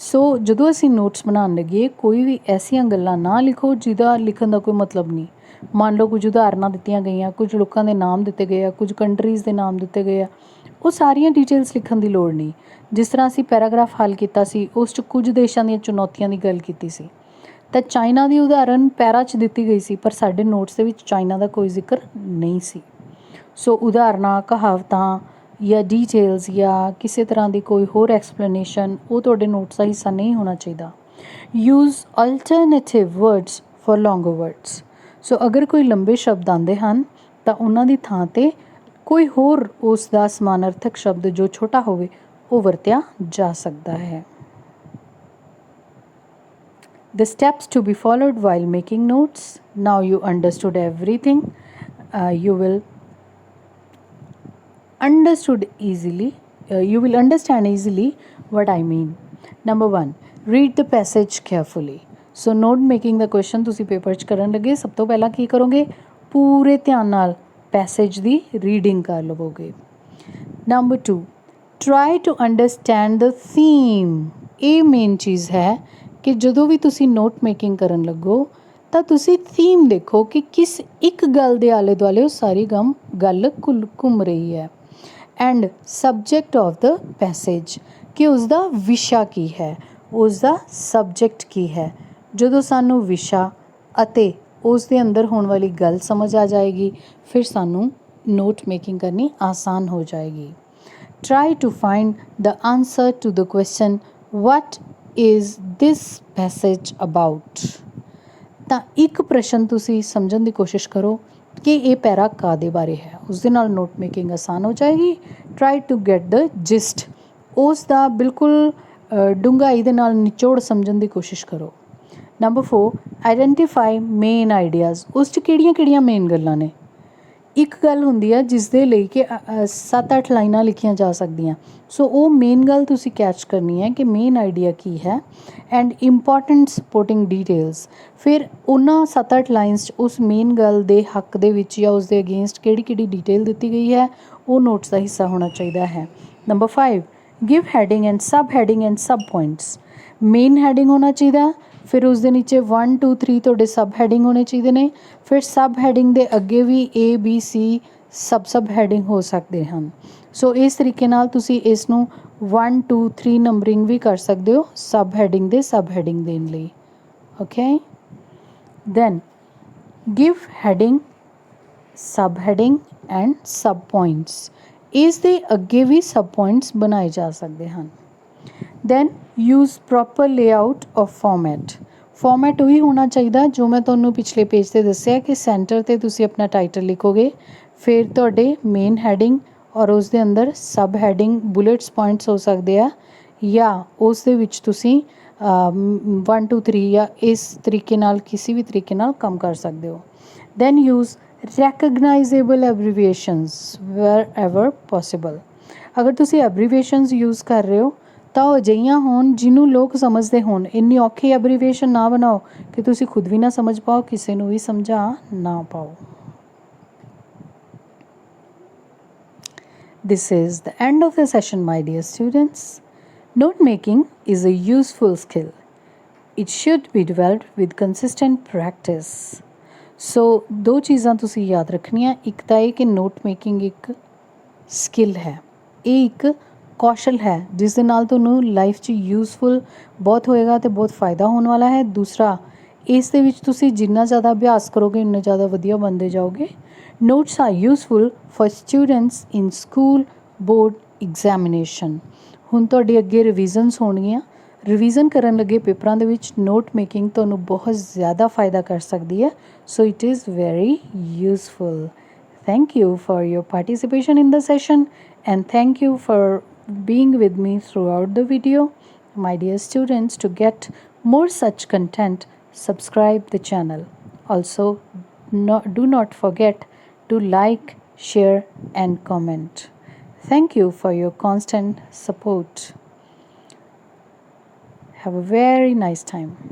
ਸੋ ਜਦੋਂ ਅਸੀਂ notes ਬਣਾਉਣ ਲੱਗੀਏ ਕੋਈ ਵੀ ਐਸੀਆਂ ਗੱਲਾਂ ਨਾ ਲਿਖੋ ਜਿਹਦਾ ਲਿਖਣ ਦਾ ਕੋਈ ਮਤਲਬ ਨਹੀਂ। ਮੰਨ ਲਓ ਕੁਝ ਉਦਾਹਰਨਾਂ ਦਿੱਤੀਆਂ ਗਈਆਂ, ਕੁਝ ਲੋਕਾਂ ਦੇ ਨਾਮ ਦਿੱਤੇ ਗਏ ਆ, ਕੁਝ ਕੰਟਰੀਜ਼ ਦੇ ਨਾਮ ਦਿੱਤੇ ਗਏ ਆ, ਉਹ ਸਾਰੀਆਂ ਡਿਟੇਲਸ ਲਿਖਣ ਦੀ ਲੋੜ ਨਹੀਂ। ਜਿਸ ਤਰ੍ਹਾਂ ਅਸੀਂ ਪੈਰਾਗ੍ਰਾਫ ਹੱਲ ਕੀਤਾ ਸੀ ਉਸ 'ਚ ਕੁਝ ਦੇਸ਼ਾਂ ਦੀਆਂ ਚੁਣੌਤੀਆਂ ਦੀ ਗੱਲ ਕੀਤੀ ਸੀ, ਤਾਂ ਚਾਈਨਾ ਦੀ ਉਦਾਹਰਨ ਪੈਰਾ 'ਚ ਦਿੱਤੀ ਗਈ ਸੀ, ਪਰ ਸਾਡੇ ਨੋਟਸ ਦੇ ਵਿੱਚ ਚਾਈਨਾ ਦਾ ਕੋਈ ਜ਼ਿਕਰ ਨਹੀਂ ਸੀ। ਸੋ ਉਦਾਹਰਨਾਂ, ਕਹਾਵਤਾਂ ਜਾਂ ਡੀਟੇਲਸ ਜਾਂ ਕਿਸੇ ਤਰ੍ਹਾਂ ਦੀ ਕੋਈ ਹੋਰ ਐਕਸਪਲੇਨੇਸ਼ਨ ਉਹ ਤੁਹਾਡੇ ਨੋਟਸ ਦਾ ਹਿੱਸਾ ਨਹੀਂ ਹੋਣਾ ਚਾਹੀਦਾ। Use alternative words for longer words. So ਅਗਰ ਕੋਈ ਲੰਬੇ ਸ਼ਬਦ ਆਉਂਦੇ ਹਨ ਤਾਂ ਉਹਨਾਂ ਦੀ ਥਾਂ 'ਤੇ ਕੋਈ ਹੋਰ ਉਸ ਦਾ ਸਮਾਨਾਰਥਕ ਸ਼ਬਦ ਜੋ ਛੋਟਾ ਹੋਵੇ ਉਹ ਵਰਤਿਆ ਜਾ ਸਕਦਾ ਹੈ। The steps to be followed while making notes. Now you understood everything. You will understand easily what I mean. Number 1, read the passage carefully. So note making the question ਤੁਸੀਂ ਪੇਪਰ 'ਚ ਕਰਨ ਲੱਗੇ ਸਭ ਤੋਂ ਪਹਿਲਾਂ ਕੀ ਕਰੋਗੇ, ਪੂਰੇ ਧਿਆਨ ਨਾਲ ਪੈਸੇਜ ਦੀ ਰੀਡਿੰਗ ਕਰ ਲਵੋਗੇ। Number 2, try to understand the theme. ਇਹ ਮੇਨ ਚੀਜ਼ ਹੈ ਕਿ ਜਦੋਂ ਵੀ ਤੁਸੀਂ ਨੋਟ ਮੇਕਿੰਗ ਕਰਨ ਲੱਗੋ ਤਾਂ ਤੁਸੀਂ ਥੀਮ ਦੇਖੋ ਕਿ ਕਿਸ ਇੱਕ ਗੱਲ ਦੇ ਆਲੇ ਦੁਆਲੇ ਉਹ ਸਾਰੀ ਗੱਲ ਘੁੰਮ ਰਹੀ ਹੈ। And subject of the passage, ਕਿ ਉਸਦਾ ਵਿਸ਼ਾ ਕੀ ਹੈ, ਉਸਦਾ ਸਬਜੈਕਟ ਕੀ ਹੈ। ਜਦੋਂ ਸਾਨੂੰ ਵਿਸ਼ਾ ਅਤੇ ਉਸ ਦੇ ਅੰਦਰ ਹੋਣ ਵਾਲੀ ਗੱਲ ਸਮਝ ਆ ਜਾਏਗੀ ਫਿਰ ਸਾਨੂੰ ਨੋਟ ਮੇਕਿੰਗ ਕਰਨੀ ਆਸਾਨ ਹੋ ਜਾਏਗੀ। Try to find the answer to the question what is this passage about. ਤਾਂ ਇੱਕ ਪ੍ਰਸ਼ਨ ਤੁਸੀਂ ਸਮਝਣ ਦੀ ਕੋਸ਼ਿਸ਼ ਕਰੋ ਕਿ ਇਹ ਪੈਰਾ ਕਾਹਦੇ ਬਾਰੇ ਹੈ, ਉਸ ਦੇ ਨਾਲ ਨੋਟ ਮੇਕਿੰਗ ਆਸਾਨ ਹੋ ਜਾਏਗੀ। Try to get the gist, ਉਸ ਦਾ ਬਿਲਕੁਲ ਡੂੰਘਾਈ ਦੇ ਨਾਲ ਨਿਚੋੜ ਸਮਝਣ ਦੀ ਕੋਸ਼ਿਸ਼ ਕਰੋ। Number 4, identify main ideas. ਉਸ 'ਚ ਕਿਹੜੀਆਂ ਮੇਨ ਗੱਲਾਂ ਨੇ। ਇੱਕ ਗੱਲ ਹੁੰਦੀ ਹੈ ਜਿਸ ਦੇ ਲਈ ਕਿ 7-8 ਲਾਈਨਾਂ ਲਿਖੀਆਂ ਜਾ ਸਕਦੀਆਂ, ਸੋ ਉਹ ਮੇਨ ਗੱਲ ਤੁਸੀਂ ਕੈਚ ਕਰਨੀ ਹੈ ਕਿ ਮੇਨ ਆਈਡੀਆ ਕੀ ਹੈ। ਐਂਡ ਇੰਪੋਰਟੈਂਟ ਸਪੋਰਟਿੰਗ ਡੀਟੇਲਸ, ਫਿਰ ਉਹਨਾਂ 7-8 ਲਾਈਨਸ 'ਚ ਉਸ ਮੇਨ ਗੱਲ ਦੇ ਹੱਕ ਦੇ ਵਿੱਚ ਜਾਂ ਉਸ ਦੇ ਅਗੇਂਸਟ ਕਿਹੜੀ ਡਿਟੇਲ ਦਿੱਤੀ ਗਈ ਹੈ ਉਹ ਨੋਟਸ ਦਾ ਹਿੱਸਾ ਹੋਣਾ ਚਾਹੀਦਾ ਹੈ। Number 5, give heading and sub points. Main heading ਹੋਣਾ ਚਾਹੀਦਾ, ਫਿਰ ਉਸ ਦੇ ਨੀਚੇ 1 2 3 ਤੁਹਾਡੇ ਸਬ ਹੈਡਿੰਗ ਹੋਣੇ ਚਾਹੀਦੇ ਨੇ, ਫਿਰ ਸਬ ਹੈਡਿੰਗ ਦੇ ਅੱਗੇ ਵੀ ABC ਸਬ ਹੈਡਿੰਗ ਹੋ ਸਕਦੇ ਹਨ। ਸੋ ਇਸ ਤਰੀਕੇ ਨਾਲ ਤੁਸੀਂ ਇਸ ਨੂੰ 1 2 3 ਨੰਬਰਿੰਗ ਵੀ ਕਰ ਸਕਦੇ ਹੋ ਸਬ ਹੈਡਿੰਗ ਦੇਣ ਲਈ। Okay, then give heading, sub heading and sub points. ਇਸ ਦੇ ਅੱਗੇ ਵੀ ਸਬ ਪੁਆਇੰਟਸ ਬਣਾਏ ਜਾ ਸਕਦੇ ਹਨ। Then use proper layout of format ਉਹੀ ਹੋਣਾ ਚਾਹੀਦਾ ਜੋ ਮੈਂ ਤੁਹਾਨੂੰ ਪਿਛਲੇ ਪੇਜ 'ਤੇ ਦੱਸਿਆ ਕਿ ਸੈਂਟਰ 'ਤੇ ਤੁਸੀਂ ਆਪਣਾ ਟਾਈਟਲ ਲਿਖੋਗੇ, ਫਿਰ ਤੁਹਾਡੇ ਮੇਨ ਹੈਡਿੰਗ ਔਰ ਉਸ ਦੇ ਅੰਦਰ ਸਬ ਹੈਡਿੰਗ ਬੁਲੇਟਸ ਪੁਆਇੰਟਸ ਹੋ ਸਕਦੇ ਆ, ਜਾਂ ਉਸ ਦੇ ਵਿੱਚ ਤੁਸੀਂ 1 2 3 ਜਾਂ ਇਸ ਤਰੀਕੇ ਨਾਲ ਕਿਸੇ ਵੀ ਤਰੀਕੇ ਨਾਲ ਕੰਮ ਕਰ ਸਕਦੇ ਹੋ। Then use recognisable abbreviations wherever possible. ਅਗਰ ਤੁਸੀਂ ਐਬਰੀਵੇਸ਼ਨਸ ਯੂਜ਼ ਕਰ ਰਹੇ ਹੋ ਤਾਂ ਉਹ ਅਜਿਹੀਆਂ ਹੋਣ ਜਿਹਨੂੰ ਲੋਕ ਸਮਝਦੇ ਹੋਣ। ਇੰਨੀ ਔਖੀ ਐਬਰੀਵੇਸ਼ਨ ਨਾ ਬਣਾਓ ਕਿ ਤੁਸੀਂ ਖੁਦ ਵੀ ਨਾ ਸਮਝ ਪਾਓ, ਕਿਸੇ ਨੂੰ ਵੀ ਸਮਝਾ ਨਾ ਪਾਓ। This is the end of the session, my dear students. Note making is a useful skill. It should be developed with consistent practice. So ਦੋ ਚੀਜ਼ਾਂ ਤੁਸੀਂ ਯਾਦ ਰੱਖਣੀਆਂ, ਇੱਕ ਤਾਂ ਇਹ ਕਿ ਨੋਟ ਮੇਕਿੰਗ ਇੱਕ ਸਕਿੱਲ ਹੈ, ਇਹ ਇੱਕ ਕੌਸ਼ਲ ਹੈ ਜਿਸ ਦੇ ਨਾਲ ਤੁਹਾਨੂੰ ਲਾਈਫ 'ਚ ਯੂਜ਼ਫੁਲ ਬਹੁਤ ਹੋਏਗਾ ਅਤੇ ਬਹੁਤ ਫਾਇਦਾ ਹੋਣ ਵਾਲਾ ਹੈ। ਦੂਸਰਾ, ਇਸ ਦੇ ਵਿੱਚ ਤੁਸੀਂ ਜਿੰਨਾ ਜ਼ਿਆਦਾ ਅਭਿਆਸ ਕਰੋਗੇ ਉਨਾ ਜ਼ਿਆਦਾ ਵਧੀਆ ਬਣਦੇ ਜਾਓਗੇ। Notes are useful for students in school board examination. ਹੁਣ ਤੁਹਾਡੀ ਅੱਗੇ ਰਿਵੀਜ਼ਨਸ ਹੋਣਗੀਆਂ, ਰਿਵੀਜ਼ਨ ਕਰਨ ਲੱਗੇ ਪੇਪਰਾਂ ਦੇ ਵਿੱਚ ਨੋਟ ਮੇਕਿੰਗ ਤੁਹਾਨੂੰ ਬਹੁਤ ਜ਼ਿਆਦਾ ਫਾਇਦਾ ਕਰ ਸਕਦੀ ਹੈ। So it is very useful. Thank you for your participation in the session and thank you for being with me throughout the video. My dear students, to get more such content, subscribe the channel. Also, do not forget to like, share and comment. Thank you for your constant support. Have a very nice time.